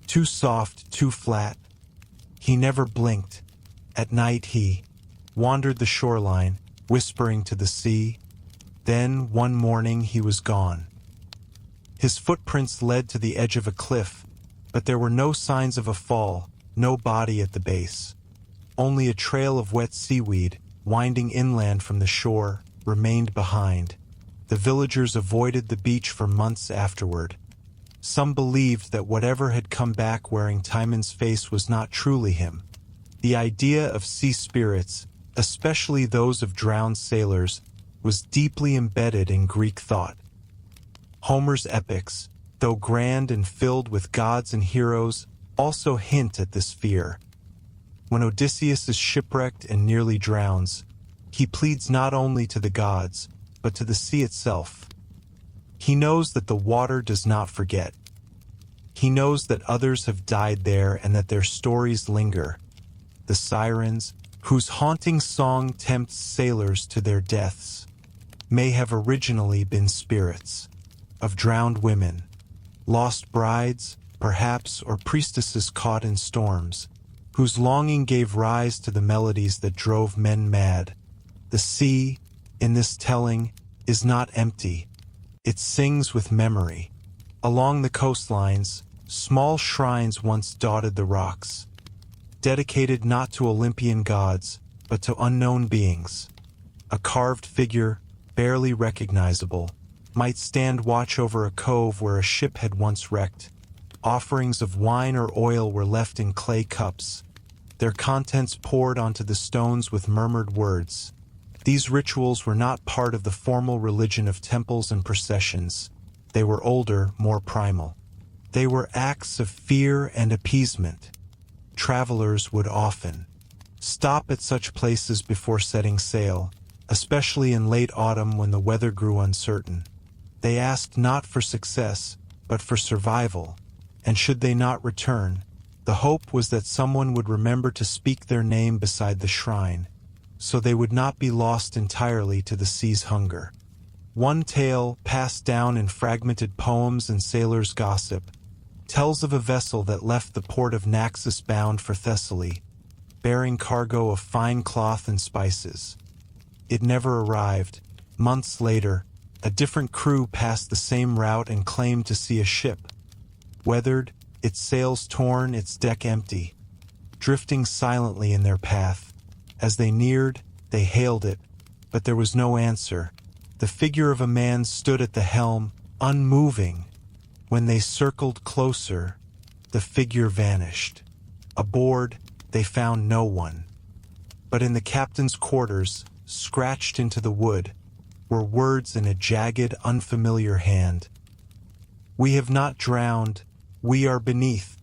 Speaker 1: Too soft, too flat. He never blinked. At night he wandered the shoreline, whispering to the sea. Then, one morning, he was gone. His footprints led to the edge of a cliff, but there were no signs of a fall, no body at the base. Only a trail of wet seaweed, winding inland from the shore, remained behind. The villagers avoided the beach for months afterward. Some believed that whatever had come back wearing Timon's face was not truly him. The idea of sea spirits, especially those of drowned sailors, was deeply embedded in Greek thought. Homer's epics, though grand and filled with gods and heroes, also hint at this fear. When Odysseus is shipwrecked and nearly drowns, he pleads not only to the gods, but to the sea itself. He knows that the water does not forget. He knows that others have died there and that their stories linger. The sirens, whose haunting song tempts sailors to their deaths, may have originally been spirits of drowned women, lost brides, perhaps, or priestesses caught in storms, whose longing gave rise to the melodies that drove men mad. The sea, in this telling, is not empty. It sings with memory. Along the coastlines, small shrines once dotted the rocks, dedicated not to Olympian gods, but to unknown beings. A carved figure, barely recognizable, might stand watch over a cove where a ship had once wrecked. Offerings of wine or oil were left in clay cups, their contents poured onto the stones with murmured words. These rituals were not part of the formal religion of temples and processions. They were older, more primal. They were acts of fear and appeasement. Travelers would often stop at such places before setting sail, especially in late autumn when the weather grew uncertain. They asked not for success, but for survival, and should they not return, the hope was that someone would remember to speak their name beside the shrine, so they would not be lost entirely to the sea's hunger. One tale, passed down in fragmented poems and sailors' gossip, tells of a vessel that left the port of Naxos bound for Thessaly, bearing cargo of fine cloth and spices. It never arrived. Months later, a different crew passed the same route and claimed to see a ship. Weathered, its sails torn, its deck empty, drifting silently in their path. As they neared, they hailed it, but there was no answer. The figure of a man stood at the helm, unmoving. When they circled closer, the figure vanished. Aboard, they found no one. But in the captain's quarters, scratched into the wood, were words in a jagged, unfamiliar hand. "We have not drowned. We are beneath."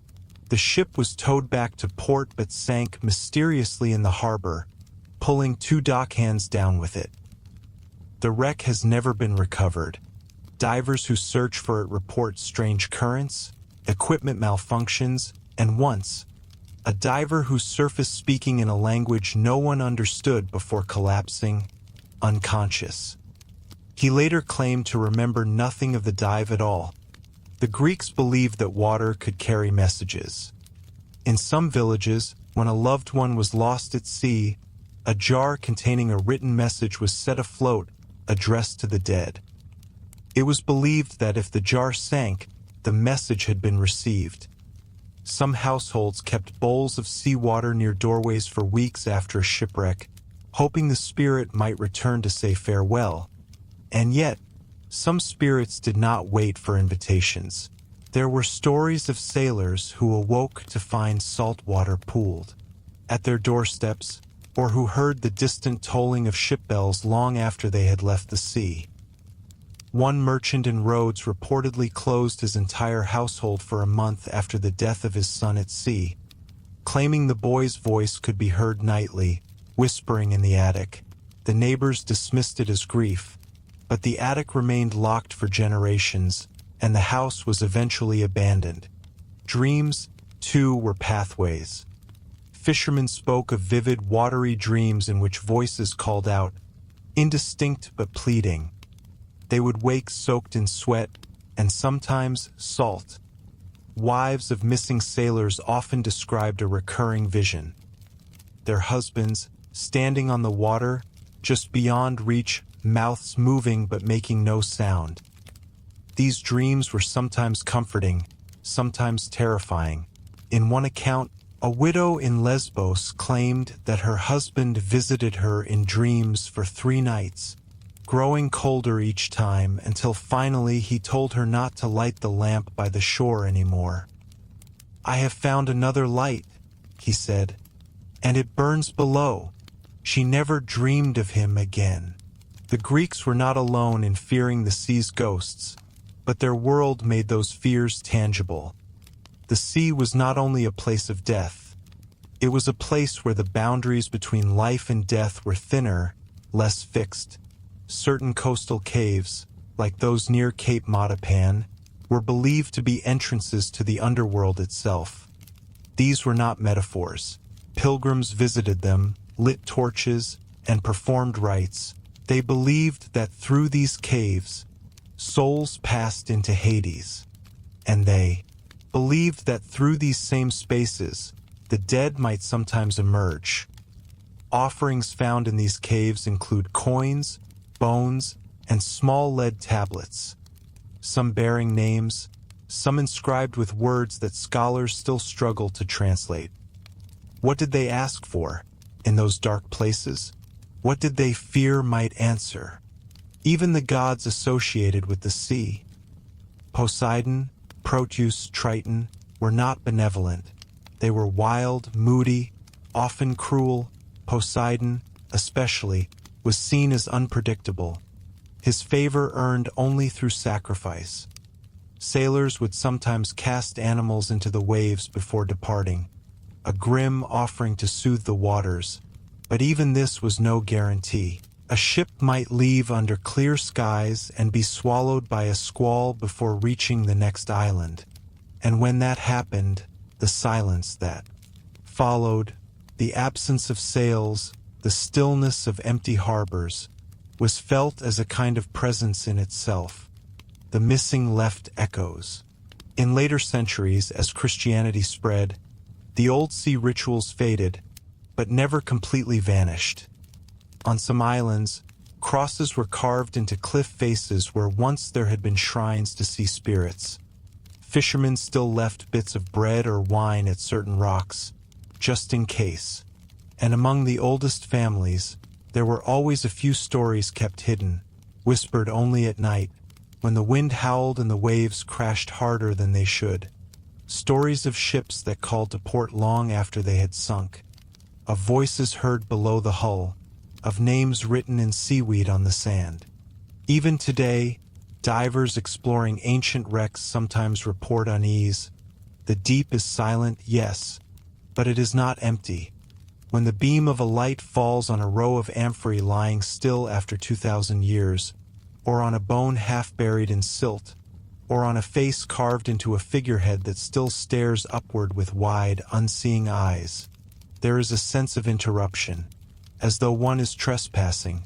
Speaker 1: The ship was towed back to port but sank mysteriously in the harbor, pulling 2 dockhands down with it. The wreck has never been recovered. Divers who search for it report strange currents, equipment malfunctions, and once, a diver who surfaced speaking in a language no one understood before collapsing, unconscious. He later claimed to remember nothing of the dive at all. The Greeks believed that water could carry messages. In some villages, when a loved one was lost at sea, a jar containing a written message was set afloat, addressed to the dead. It was believed that if the jar sank, the message had been received. Some households kept bowls of seawater near doorways for weeks after a shipwreck, hoping the spirit might return to say farewell. And yet, some spirits did not wait for invitations. There were stories of sailors who awoke to find salt water pooled at their doorsteps, or who heard the distant tolling of ship bells long after they had left the sea. One merchant in Rhodes reportedly closed his entire household for a month after the death of his son at sea, claiming the boy's voice could be heard nightly, whispering in the attic. The neighbors dismissed it as grief, but the attic remained locked for generations, and the house was eventually abandoned. Dreams, too, were pathways. Fishermen spoke of vivid, watery dreams in which voices called out, indistinct but pleading. They would wake soaked in sweat, and sometimes salt. Wives of missing sailors often described a recurring vision. Their husbands, standing on the water, just beyond reach, mouths moving but making no sound. These dreams were sometimes comforting, sometimes terrifying. In one account, a widow in Lesbos claimed that her husband visited her in dreams for 3 nights, growing colder each time until finally he told her not to light the lamp by the shore anymore. "I have found another light," he said, "and it burns below." She never dreamed of him again. The Greeks were not alone in fearing the sea's ghosts, but their world made those fears tangible. The sea was not only a place of death, it was a place where the boundaries between life and death were thinner, less fixed. Certain coastal caves, like those near Cape Matapan, were believed to be entrances to the underworld itself. These were not metaphors. Pilgrims visited them, lit torches, and performed rites. They believed that through these caves, souls passed into Hades, and they believed that through these same spaces, the dead might sometimes emerge. Offerings found in these caves include coins, bones, and small lead tablets, some bearing names, some inscribed with words that scholars still struggle to translate. What did they ask for in those dark places? What did they fear might answer? Even the gods associated with the sea, Poseidon, Proteus, Triton, were not benevolent. They were wild, moody, often cruel. Poseidon, especially, was seen as unpredictable. His favor earned only through sacrifice. Sailors would sometimes cast animals into the waves before departing, a grim offering to soothe the waters. But even this was no guarantee. A ship might leave under clear skies and be swallowed by a squall before reaching the next island. And when that happened, the silence that followed, the absence of sails, the stillness of empty harbors, was felt as a kind of presence in itself. The missing left echoes. In later centuries, as Christianity spread, the old sea rituals faded, but never completely vanished. On some islands, crosses were carved into cliff faces where once there had been shrines to sea spirits. Fishermen still left bits of bread or wine at certain rocks, just in case. And among the oldest families, there were always a few stories kept hidden, whispered only at night, when the wind howled and the waves crashed harder than they should. Stories of ships that called to port long after they had sunk, of voices heard below the hull, of names written in seaweed on the sand. Even today, divers exploring ancient wrecks sometimes report unease. The deep is silent, yes, but it is not empty. When the beam of a light falls on a row of amphorae lying still after 2,000 years, or on a bone half buried in silt, or on a face carved into a figurehead that still stares upward with wide, unseeing eyes, there is a sense of interruption, as though one is trespassing,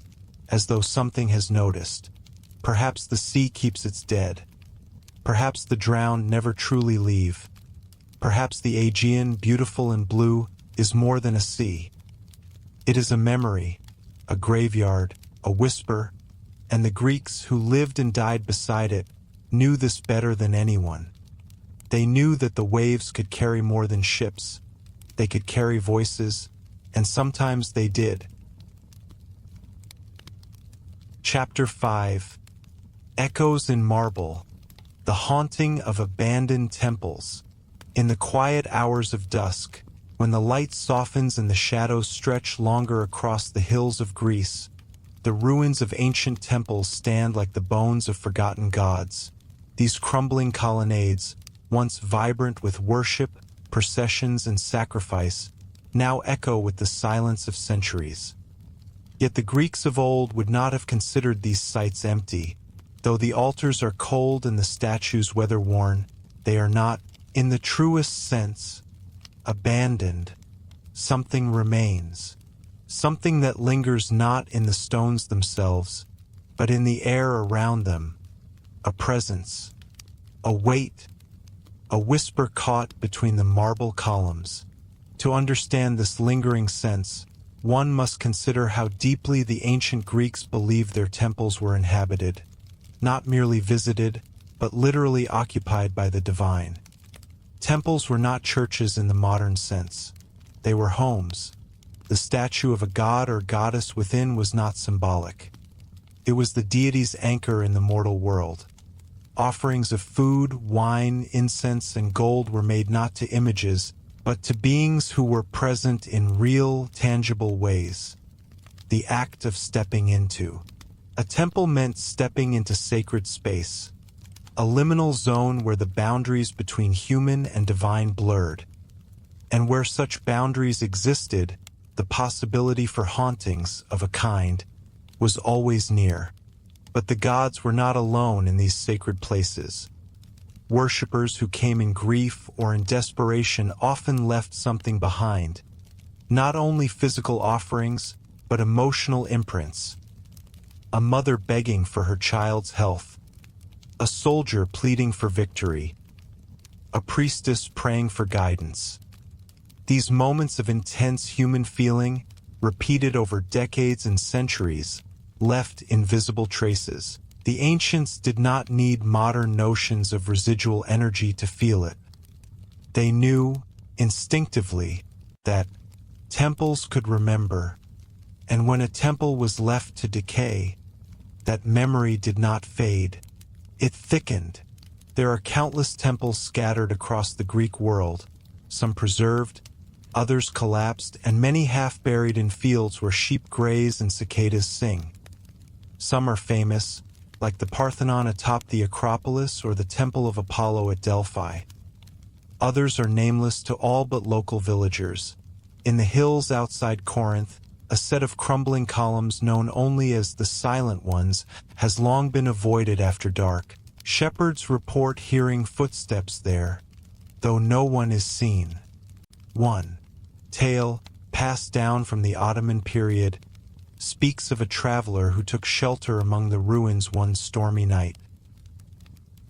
Speaker 1: as though something has noticed. Perhaps the sea keeps its dead. Perhaps the drowned never truly leave. Perhaps the Aegean, beautiful and blue, is more than a sea. It is a memory, a graveyard, a whisper, and the Greeks who lived and died beside it knew this better than anyone. They knew that the waves could carry more than ships. They could carry voices, and sometimes they did. Chapter 5. Echoes in Marble. The haunting of abandoned temples. In the quiet hours of dusk, when the light softens and the shadows stretch longer across the hills of Greece, the ruins of ancient temples stand like the bones of forgotten gods. These crumbling colonnades, once vibrant with worship, processions, and sacrifice, now echo with the silence of centuries. Yet the Greeks of old would not have considered these sites empty. Though the altars are cold and the statues weather-worn, they are not, in the truest sense, abandoned. Something remains. Something that lingers not in the stones themselves, but in the air around them. A presence. A weight. A whisper caught between the marble columns. To understand this lingering sense, one must consider how deeply the ancient Greeks believed their temples were inhabited, not merely visited, but literally occupied by the divine. Temples were not churches in the modern sense. They were homes. The statue of a god or goddess within was not symbolic. It was the deity's anchor in the mortal world. Offerings of food, wine, incense, and gold were made not to images, but to beings who were present in real, tangible ways. The act of stepping into. A temple meant stepping into sacred space, a liminal zone where the boundaries between human and divine blurred. And where such boundaries existed, the possibility for hauntings of a kind was always near. But the gods were not alone in these sacred places. Worshippers who came in grief or in desperation often left something behind. Not only physical offerings, but emotional imprints. A mother begging for her child's health. A soldier pleading for victory. A priestess praying for guidance. These moments of intense human feeling, repeated over decades and centuries, left invisible traces. The ancients did not need modern notions of residual energy to feel it. They knew, instinctively, that temples could remember, and when a temple was left to decay, that memory did not fade. It thickened. There are countless temples scattered across the Greek world, some preserved, others collapsed, and many half-buried in fields where sheep graze and cicadas sing. Some are famous, like the Parthenon atop the Acropolis or the Temple of Apollo at Delphi. Others are nameless to all but local villagers. In the hills outside Corinth, a set of crumbling columns known only as the Silent Ones has long been avoided after dark. Shepherds report hearing footsteps there, though no one is seen. 1. Tale, passed down from the Ottoman period, speaks of a traveler who took shelter among the ruins one stormy night.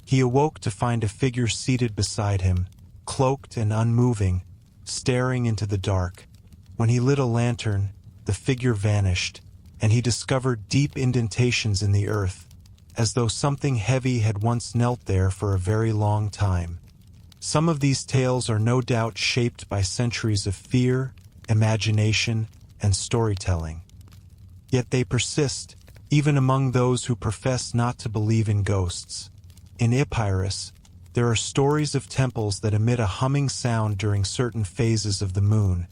Speaker 1: He awoke to find a figure seated beside him, cloaked and unmoving, staring into the dark. When he lit a lantern, the figure vanished, and he discovered deep indentations in the earth, as though something heavy had once knelt there for a very long time. Some of these tales are no doubt shaped by centuries of fear, imagination, and storytelling. Yet they persist, even among those who profess not to believe in ghosts. In Epirus, there are stories of temples that emit a humming sound during certain phases of the moon,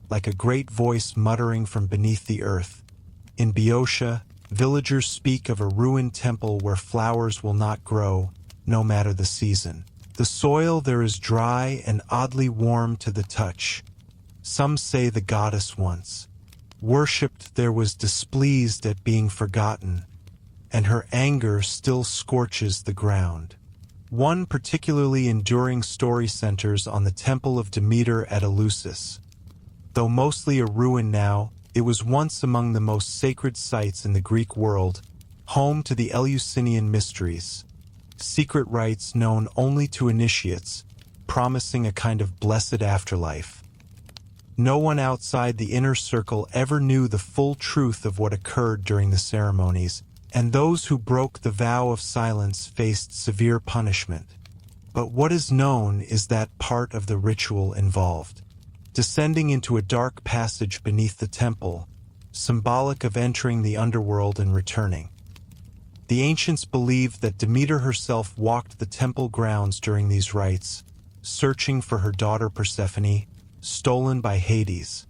Speaker 1: like a great voice muttering from beneath the earth. In Boeotia, villagers speak of a ruined temple where flowers will not grow, no matter the season. The soil there is dry and oddly warm to the touch. Some say the goddess once worshipped there was displeased at being forgotten, and her anger still scorches the ground. One particularly enduring story centers on the Temple of Demeter at Eleusis. Though mostly a ruin now, it was once among the most sacred sites in the Greek world, home to the Eleusinian mysteries, secret rites known only to initiates, promising a kind of blessed afterlife. No one outside the inner circle ever knew the full truth of what occurred during the ceremonies, and those who broke the vow of silence faced severe punishment. But what is known is that part of the ritual involved descending into a dark passage beneath the temple, symbolic of entering the underworld and returning. The ancients believed that Demeter herself walked the temple grounds during these rites, searching for her daughter Persephone, stolen by Hades.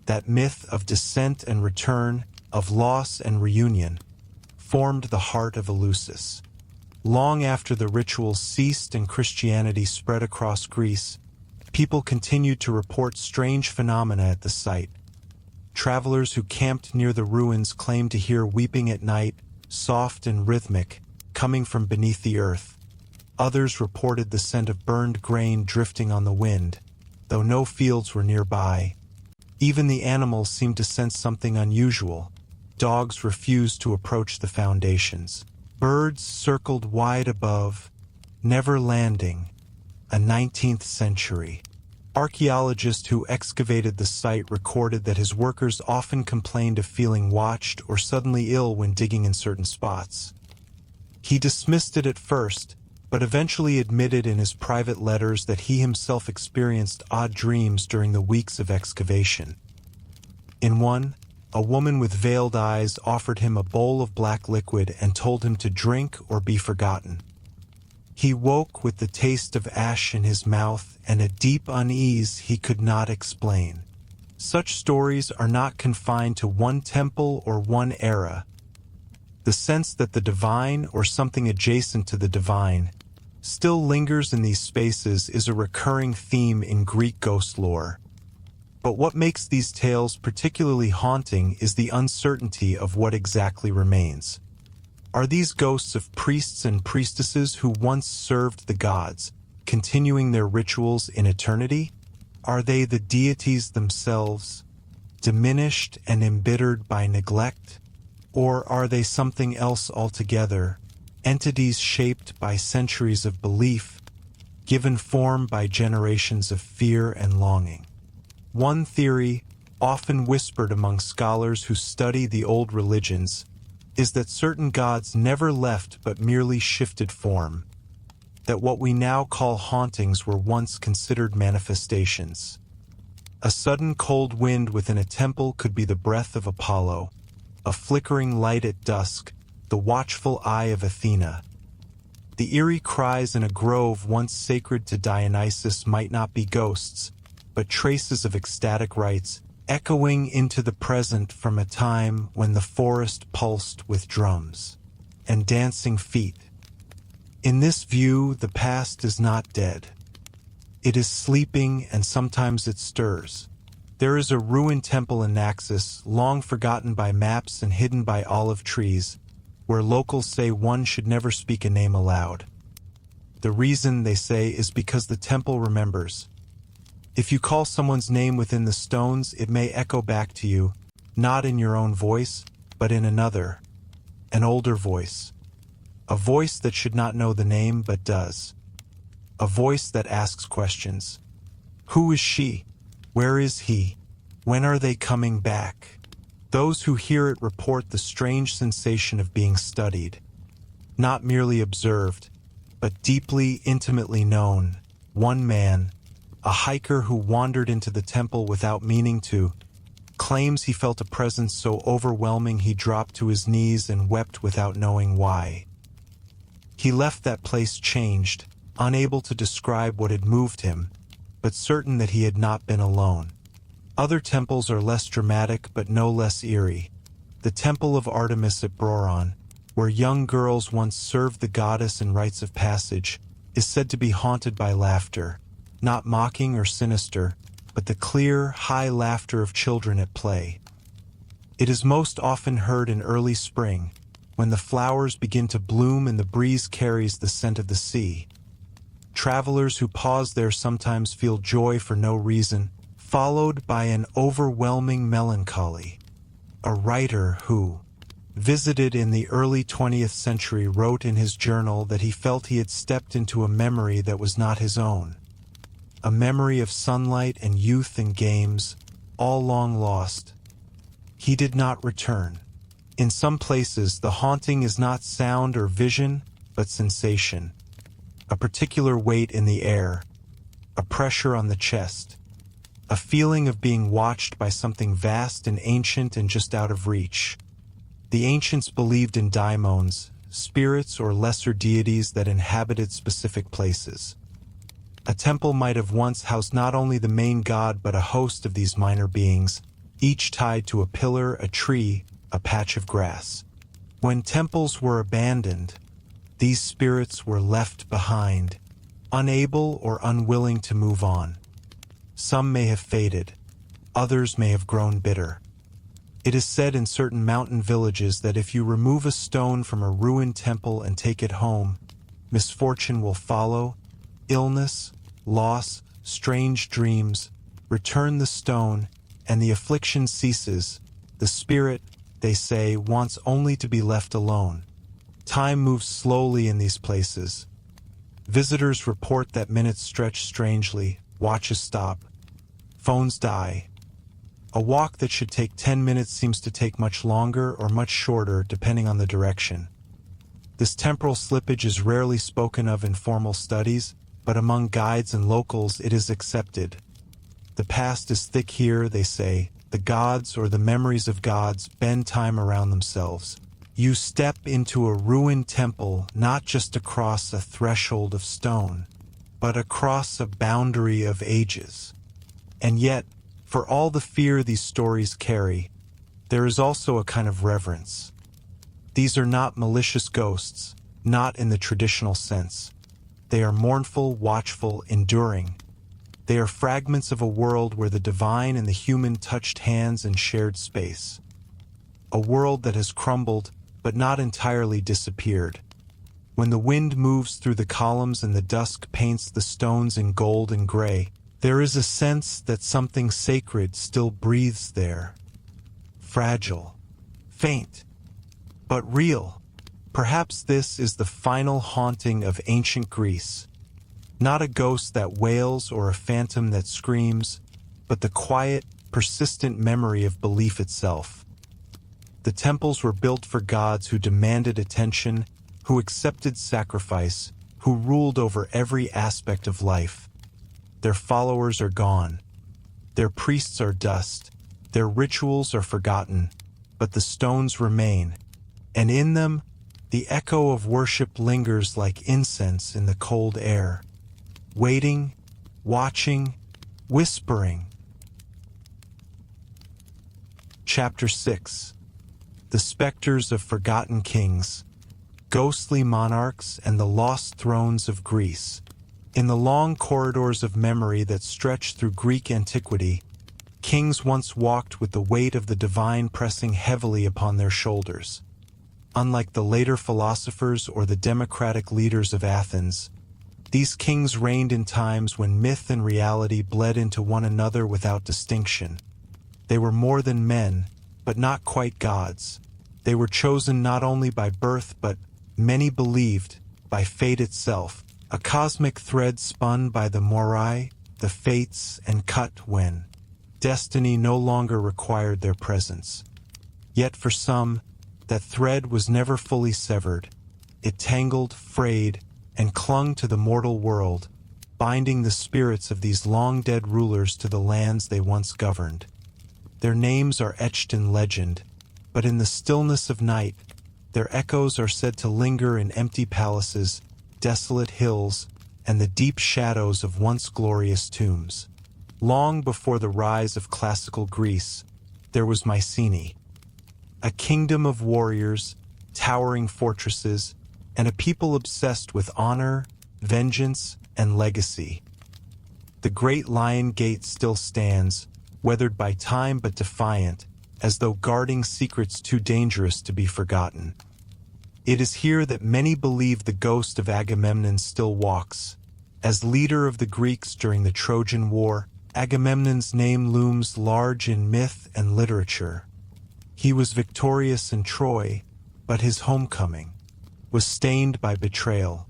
Speaker 1: That myth of descent and return, of loss and reunion, formed the heart of Eleusis. Long after the rituals ceased and Christianity spread across Greece, people continued to report strange phenomena at the site. Travelers who camped near the ruins claimed to hear weeping at night, soft and rhythmic, coming from beneath the earth. Others reported the scent of burned grain drifting on the wind, though no fields were nearby. Even the animals seemed to sense something unusual. Dogs refused to approach the foundations. Birds circled wide above, never landing. A 19th century archaeologist who excavated the site recorded that his workers often complained of feeling watched or suddenly ill when digging in certain spots. He dismissed it at first, but eventually admitted in his private letters that he himself experienced odd dreams during the weeks of excavation. In one, a woman with veiled eyes offered him a bowl of black liquid and told him to drink or be forgotten. He woke with the taste of ash in his mouth and a deep unease he could not explain. Such stories are not confined to one temple or one era. The sense that the divine or something adjacent to the divine still lingers in these spaces is a recurring theme in Greek ghost lore. But what makes these tales particularly haunting is the uncertainty of what exactly remains. Are these ghosts of priests and priestesses who once served the gods, continuing their rituals in eternity? Are they the deities themselves, diminished and embittered by neglect? Or are they something else altogether, entities shaped by centuries of belief, given form by generations of fear and longing? One theory, often whispered among scholars who study the old religions, is that certain gods never left but merely shifted form, that what we now call hauntings were once considered manifestations. A sudden cold wind within a temple could be the breath of Apollo, a flickering light at dusk, the watchful eye of Athena. The eerie cries in a grove once sacred to Dionysus might not be ghosts, but traces of ecstatic rites, echoing into the present from a time when the forest pulsed with drums and dancing feet. In this view, the past is not dead. It is sleeping, and sometimes it stirs. There is a ruined temple in Naxos, long forgotten by maps and hidden by olive trees, where locals say one should never speak a name aloud. The reason, they say, is because the temple remembers. If you call someone's name within the stones, it may echo back to you, not in your own voice, but in another, an older voice. A voice that should not know the name but does. A voice that asks questions. Who is she? Where is he? When are they coming back? Those who hear it report the strange sensation of being studied, not merely observed, but deeply, intimately known. One man, a hiker who wandered into the temple without meaning to, claims he felt a presence so overwhelming he dropped to his knees and wept without knowing why. He left that place changed, unable to describe what had moved him, but certain that he had not been alone. Other temples are less dramatic but no less eerie. The Temple of Artemis at Broron, where young girls once served the goddess in rites of passage, is said to be haunted by laughter. Not mocking or sinister, but the clear, high laughter of children at play. It is most often heard in early spring, when the flowers begin to bloom and the breeze carries the scent of the sea. Travelers who pause there sometimes feel joy for no reason, followed by an overwhelming melancholy. A writer who visited in the early 20th century wrote in his journal that he felt he had stepped into a memory that was not his own. A memory of sunlight and youth and games, all long lost. He did not return. In some places, the haunting is not sound or vision, but sensation. A particular weight in the air, a pressure on the chest, a feeling of being watched by something vast and ancient and just out of reach. The ancients believed in daimons, spirits or lesser deities that inhabited specific places. A temple might have once housed not only the main god but a host of these minor beings, each tied to a pillar, a tree, a patch of grass. When temples were abandoned, these spirits were left behind, unable or unwilling to move on. Some may have faded, others may have grown bitter. It is said in certain mountain villages that if you remove a stone from a ruined temple and take it home, misfortune will follow, illness, loss, strange dreams. Return the stone, and the affliction ceases. The spirit, they say, wants only to be left alone. Time moves slowly in these places. Visitors report that minutes stretch strangely, watches stop, phones die. A walk that should take 10 minutes seems to take much longer or much shorter depending on the direction. This temporal slippage is rarely spoken of in formal studies, but among guides and locals it is accepted. The past is thick here, they say. The gods or the memories of gods bend time around themselves. You step into a ruined temple not just across a threshold of stone, but across a boundary of ages. And yet, for all the fear these stories carry, there is also a kind of reverence. These are not malicious ghosts, not in the traditional sense. They are mournful, watchful, enduring. They are fragments of a world where the divine and the human touched hands and shared space. A world that has crumbled, but not entirely disappeared. When the wind moves through the columns and the dusk paints the stones in gold and gray, there is a sense that something sacred still breathes there. Fragile, faint, but real. Perhaps this is the final haunting of ancient Greece. Not a ghost that wails or a phantom that screams, but the quiet, persistent memory of belief itself. The temples were built for gods who demanded attention, who accepted sacrifice, who ruled over every aspect of life. Their followers are gone. Their priests are dust. Their rituals are forgotten, but the stones remain, and in them, the echo of worship lingers like incense in the cold air. Waiting, watching, whispering. Chapter 6. The Specters of Forgotten Kings, Ghostly Monarchs and the Lost Thrones of Greece. In the long corridors of memory that stretch through Greek antiquity, kings once walked with the weight of the divine pressing heavily upon their shoulders. Unlike the later philosophers or the democratic leaders of Athens, these kings reigned in times when myth and reality bled into one another without distinction. They were more than men, but not quite gods. They were chosen not only by birth but, many believed, by fate itself, a cosmic thread spun by the moirai, the fates, and cut when destiny no longer required their presence. Yet for some, that thread was never fully severed. It tangled, frayed, and clung to the mortal world, binding the spirits of these long-dead rulers to the lands they once governed. Their names are etched in legend, but in the stillness of night, their echoes are said to linger in empty palaces, desolate hills, and the deep shadows of once glorious tombs. Long before the rise of classical Greece, there was Mycenae, a kingdom of warriors, towering fortresses, and a people obsessed with honor, vengeance, and legacy. The great Lion Gate still stands, weathered by time but defiant, as though guarding secrets too dangerous to be forgotten. It is here that many believe the ghost of Agamemnon still walks. As leader of the Greeks during the Trojan War, Agamemnon's name looms large in myth and literature. He was victorious in Troy, but his homecoming was stained by betrayal.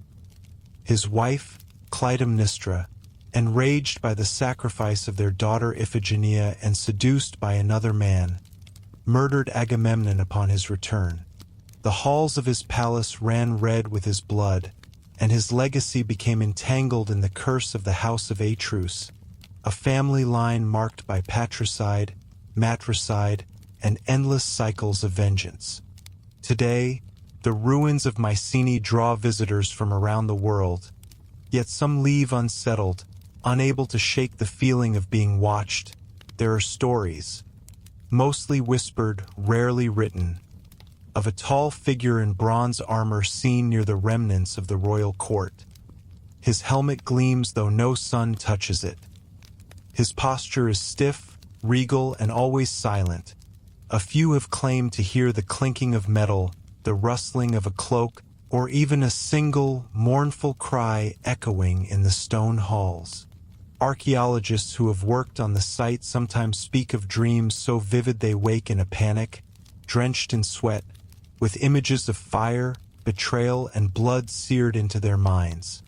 Speaker 1: His wife, Clytemnestra, enraged by the sacrifice of their daughter Iphigenia and seduced by another man, murdered Agamemnon upon his return. The halls of his palace ran red with his blood, and his legacy became entangled in the curse of the House of Atreus, a family line marked by patricide, matricide, and endless cycles of vengeance. Today, the ruins of Mycenae draw visitors from around the world, yet some leave unsettled, unable to shake the feeling of being watched. There are stories, mostly whispered, rarely written, of a tall figure in bronze armor seen near the remnants of the royal court. His helmet gleams though no sun touches it. His posture is stiff, regal, and always silent. A few have claimed to hear the clinking of metal, the rustling of a cloak, or even a single, mournful cry echoing in the stone halls. Archaeologists who have worked on the site sometimes speak of dreams so vivid they wake in a panic, drenched in sweat, with images of fire, betrayal, and blood seared into their minds.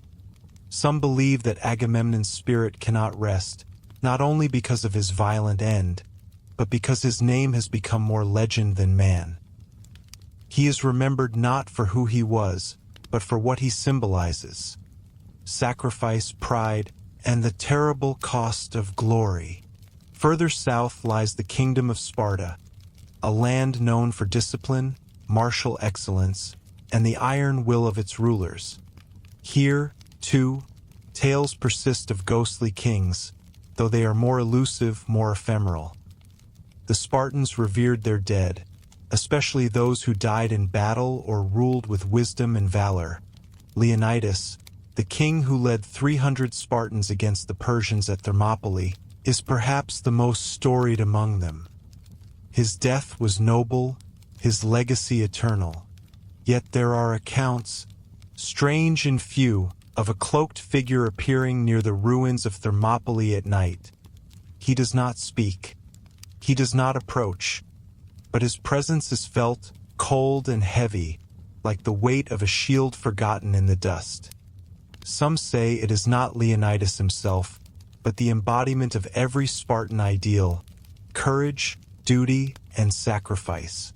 Speaker 1: Some believe that Agamemnon's spirit cannot rest, not only because of his violent end, but because his name has become more legend than man. He is remembered not for who he was, but for what he symbolizes: sacrifice, pride, and the terrible cost of glory. Further south lies the kingdom of Sparta, a land known for discipline, martial excellence, and the iron will of its rulers. Here, too, tales persist of ghostly kings, though they are more elusive, more ephemeral. The Spartans revered their dead, especially those who died in battle or ruled with wisdom and valor. Leonidas, the king who led 300 Spartans against the Persians at Thermopylae, is perhaps the most storied among them. His death was noble, his legacy eternal. Yet there are accounts, strange and few, of a cloaked figure appearing near the ruins of Thermopylae at night. He does not speak. He does not approach. But his presence is felt, cold and heavy, like the weight of a shield forgotten in the dust. Some say it is not Leonidas himself, but the embodiment of every Spartan ideal: courage, duty, and sacrifice.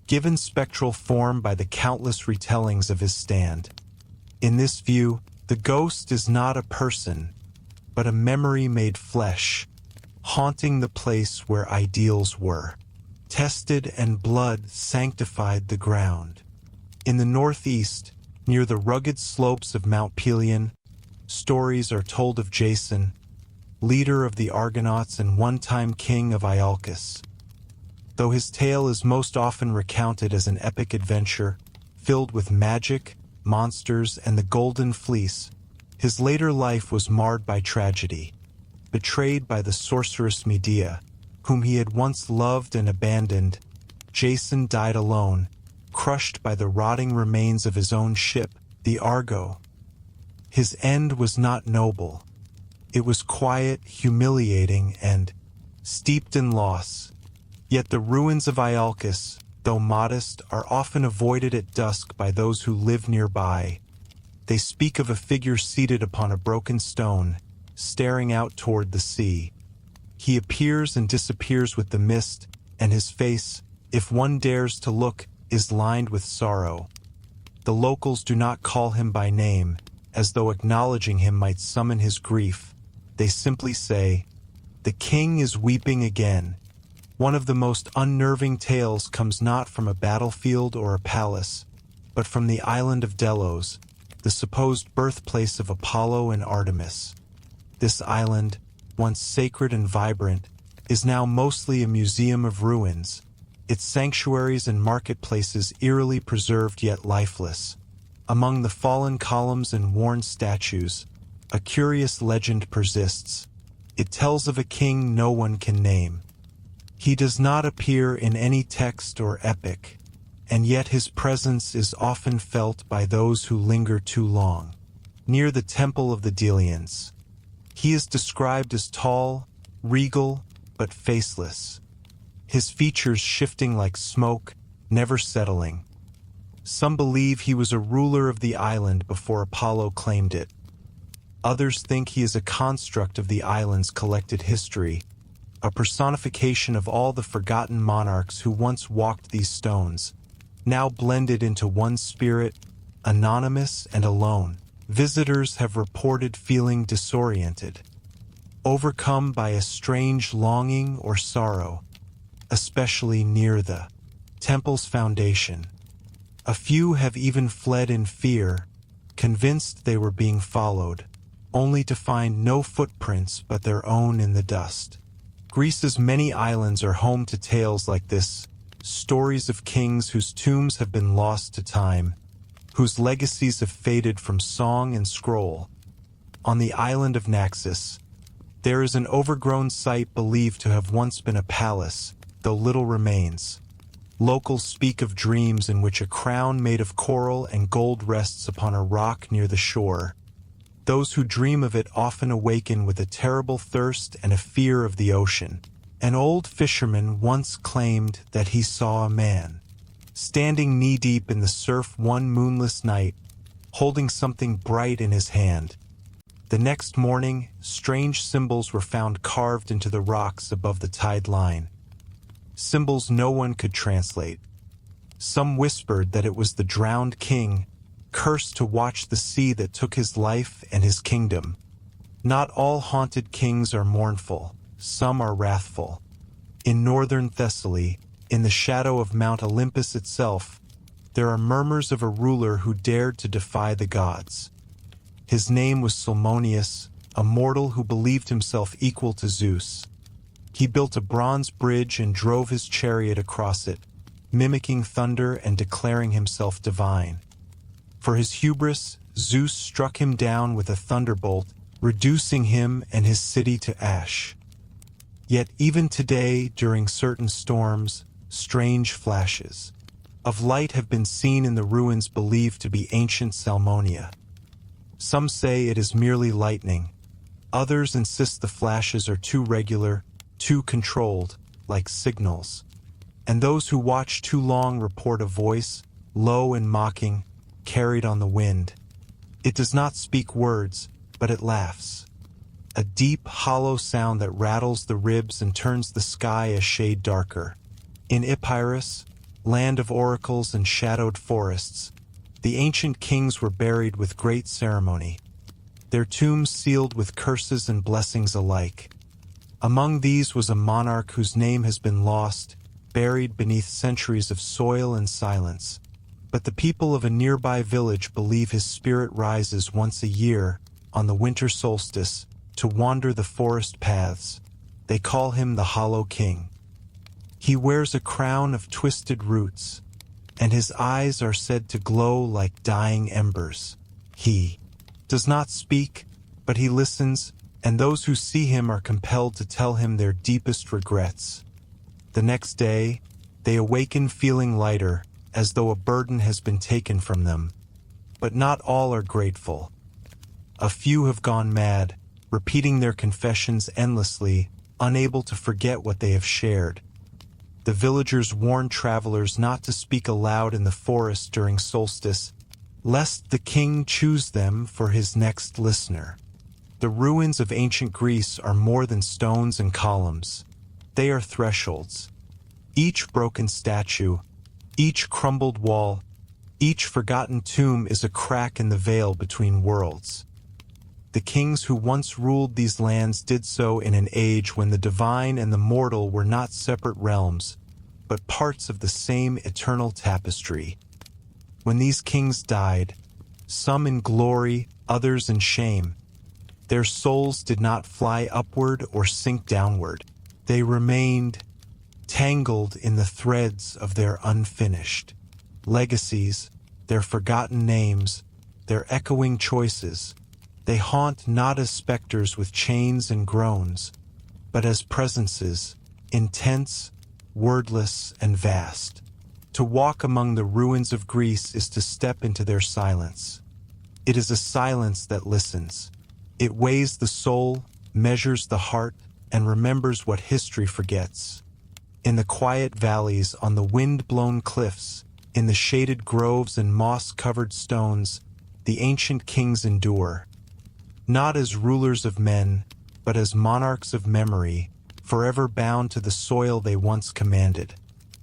Speaker 1: Given spectral form by the countless retellings of his stand. In this view, the ghost is not a person, but a memory made flesh, haunting the place where ideals were. Tested and blood sanctified the ground. In the northeast, near the rugged slopes of Mount Pelion, stories are told of Jason, leader of the Argonauts and one-time king of Iolcus. Though his tale is most often recounted as an epic adventure, filled with magic, monsters, and the Golden Fleece, his later life was marred by tragedy. Betrayed by the sorceress Medea, whom he had once loved and abandoned, Jason died alone, crushed by the rotting remains of his own ship, the Argo. His end was not noble. It was quiet, humiliating, and steeped in loss. Yet the ruins of Iolcus, though modest, are often avoided at dusk by those who live nearby. They speak of a figure seated upon a broken stone, staring out toward the sea. He appears and disappears with the mist, and his face, if one dares to look, is lined with sorrow. The locals do not call him by name, as though acknowledging him might summon his grief. They simply say, "The king is weeping again." One of the most unnerving tales comes not from a battlefield or a palace, but from the island of Delos, the supposed birthplace of Apollo and Artemis. This island, once sacred and vibrant, is now mostly a museum of ruins, its sanctuaries and marketplaces eerily preserved yet lifeless. Among the fallen columns and worn statues, a curious legend persists. It tells of a king no one can name. He does not appear in any text or epic, and yet his presence is often felt by those who linger too long. Near the Temple of the Delians, he is described as tall, regal, but faceless, his features shifting like smoke, never settling. Some believe he was a ruler of the island before Apollo claimed it. Others think he is a construct of the island's collected history, a personification of all the forgotten monarchs who once walked these stones, now blended into one spirit, anonymous and alone. Visitors have reported feeling disoriented, overcome by a strange longing or sorrow, especially near the temple's foundation. A few have even fled in fear, convinced they were being followed, only to find no footprints but their own in the dust. Greece's many islands are home to tales like this, stories of kings whose tombs have been lost to time, whose legacies have faded from song and scroll. On the island of Naxos, there is an overgrown site believed to have once been a palace, though little remains. Locals speak of dreams in which a crown made of coral and gold rests upon a rock near the shore. Those who dream of it often awaken with a terrible thirst and a fear of the ocean. An old fisherman once claimed that he saw a man standing knee-deep in the surf one moonless night, holding something bright in his hand. The next morning, strange symbols were found carved into the rocks above the tide line. Symbols no one could translate. Some whispered that it was the drowned king, cursed to watch the sea that took his life and his kingdom. Not all haunted kings are mournful, some are wrathful. In northern Thessaly, in the shadow of Mount Olympus itself, there are murmurs of a ruler who dared to defy the gods. His name was Salmoneus, a mortal who believed himself equal to Zeus. He built a bronze bridge and drove his chariot across it, mimicking thunder and declaring himself divine. For his hubris, Zeus struck him down with a thunderbolt, reducing him and his city to ash. Yet even today, during certain storms, strange flashes of light have been seen in the ruins believed to be ancient Salmonia. Some say it is merely lightning. Others insist the flashes are too regular, too controlled, like signals. And those who watch too long report a voice, low and mocking, carried on the wind. It does not speak words, but it laughs. A deep, hollow sound that rattles the ribs and turns the sky a shade darker. In Epirus, land of oracles and shadowed forests, the ancient kings were buried with great ceremony, their tombs sealed with curses and blessings alike. Among these was a monarch whose name has been lost, buried beneath centuries of soil and silence. But the people of a nearby village believe his spirit rises once a year, on the winter solstice, to wander the forest paths. They call him the Hollow King. He wears a crown of twisted roots, and his eyes are said to glow like dying embers. He does not speak, but he listens, and those who see him are compelled to tell him their deepest regrets. The next day, they awaken feeling lighter, as though a burden has been taken from them. But not all are grateful. A few have gone mad, repeating their confessions endlessly, unable to forget what they have shared. The villagers warn travelers not to speak aloud in the forest during solstice, lest the king choose them for his next listener. The ruins of ancient Greece are more than stones and columns. They are thresholds. Each broken statue, each crumbled wall, each forgotten tomb is a crack in the veil between worlds. The kings who once ruled these lands did so in an age when the divine and the mortal were not separate realms, but parts of the same eternal tapestry. When these kings died, some in glory, others in shame, their souls did not fly upward or sink downward. They remained tangled in the threads of their unfinished legacies, their forgotten names, their echoing choices. They haunt not as specters with chains and groans, but as presences, intense, wordless, and vast. To walk among the ruins of Greece is to step into their silence. It is a silence that listens. It weighs the soul, measures the heart, and remembers what history forgets. In the quiet valleys, on the wind-blown cliffs, in the shaded groves and moss-covered stones, the ancient kings endure. Not as rulers of men, but as monarchs of memory, forever bound to the soil they once commanded.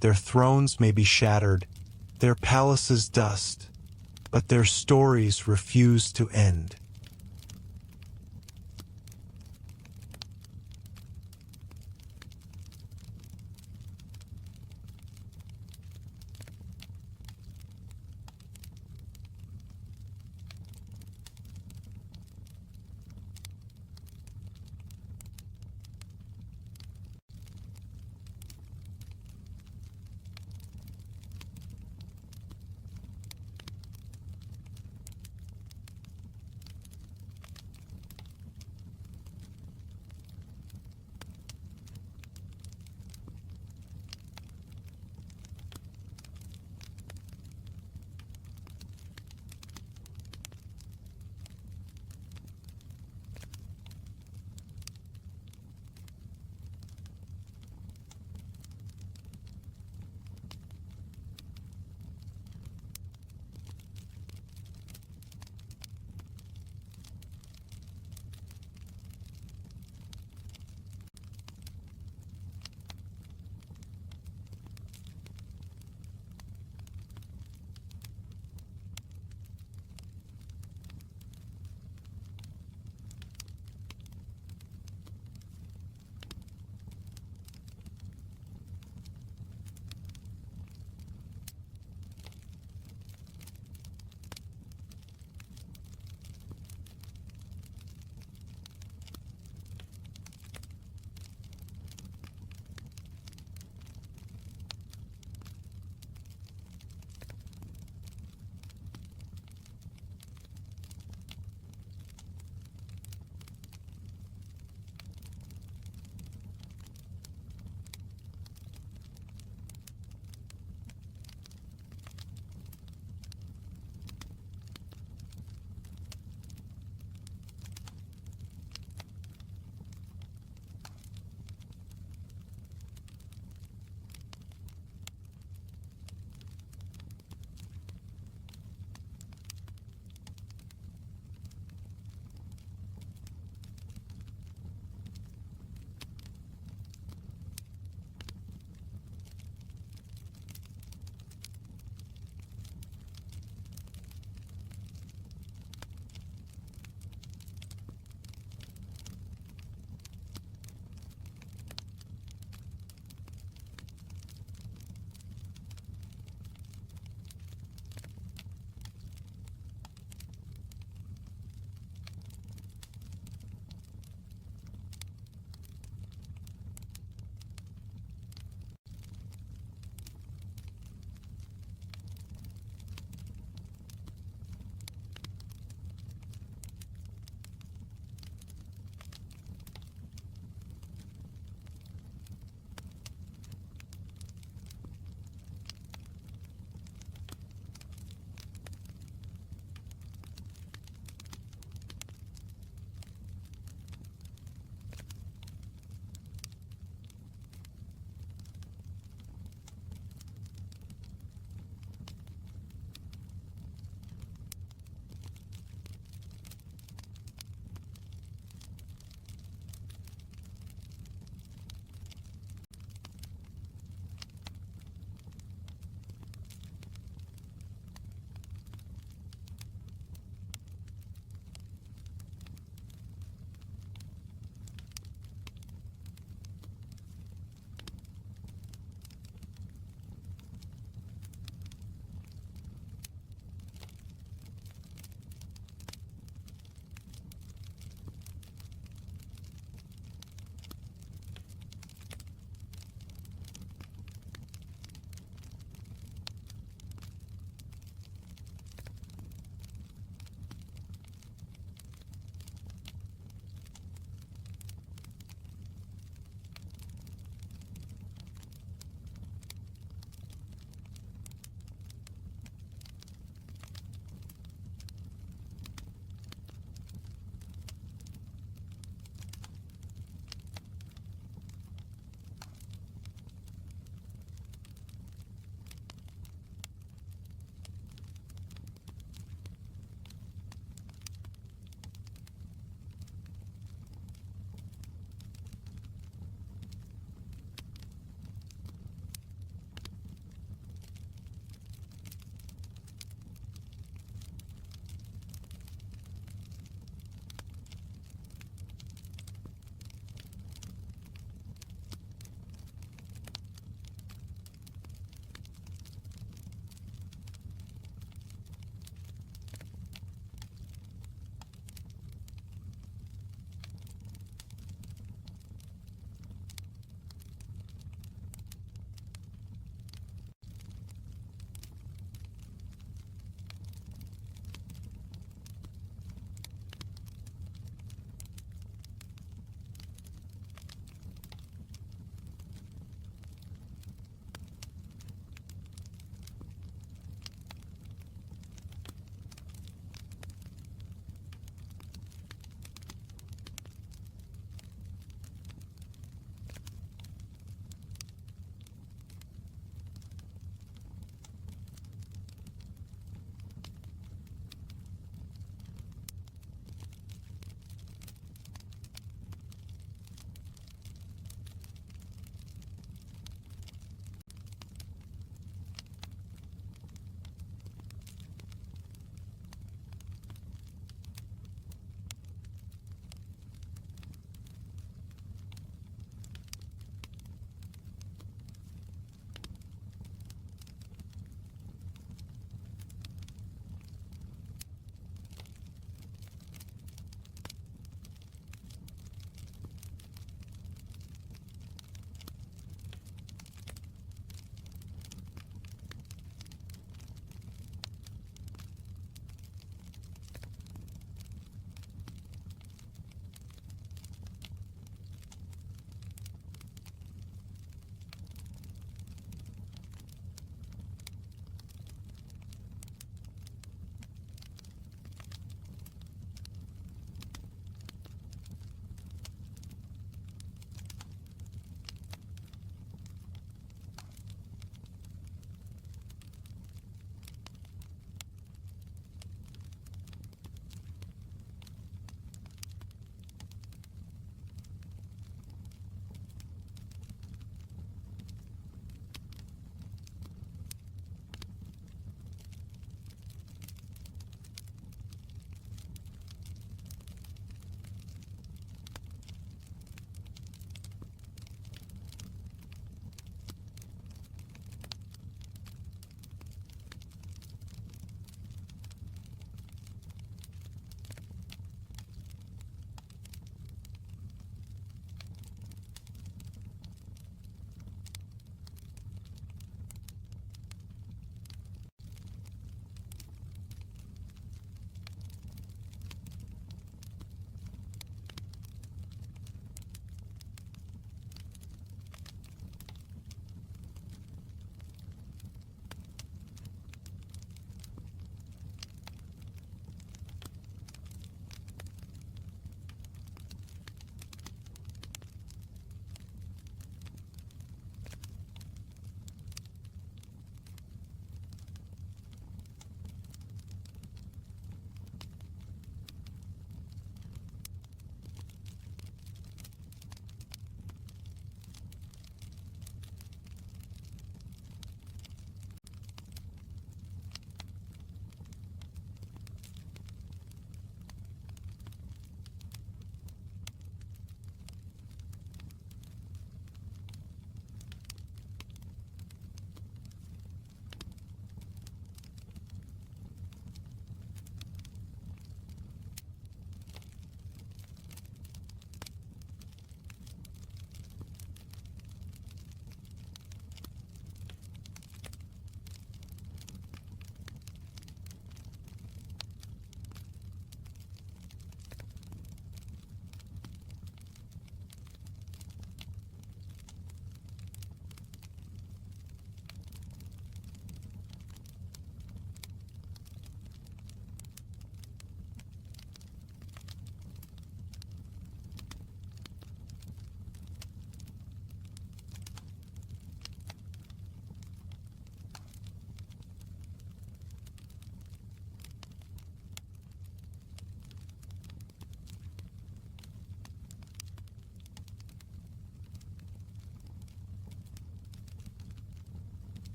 Speaker 1: Their thrones may be shattered, their palaces dust, but their stories refuse to end.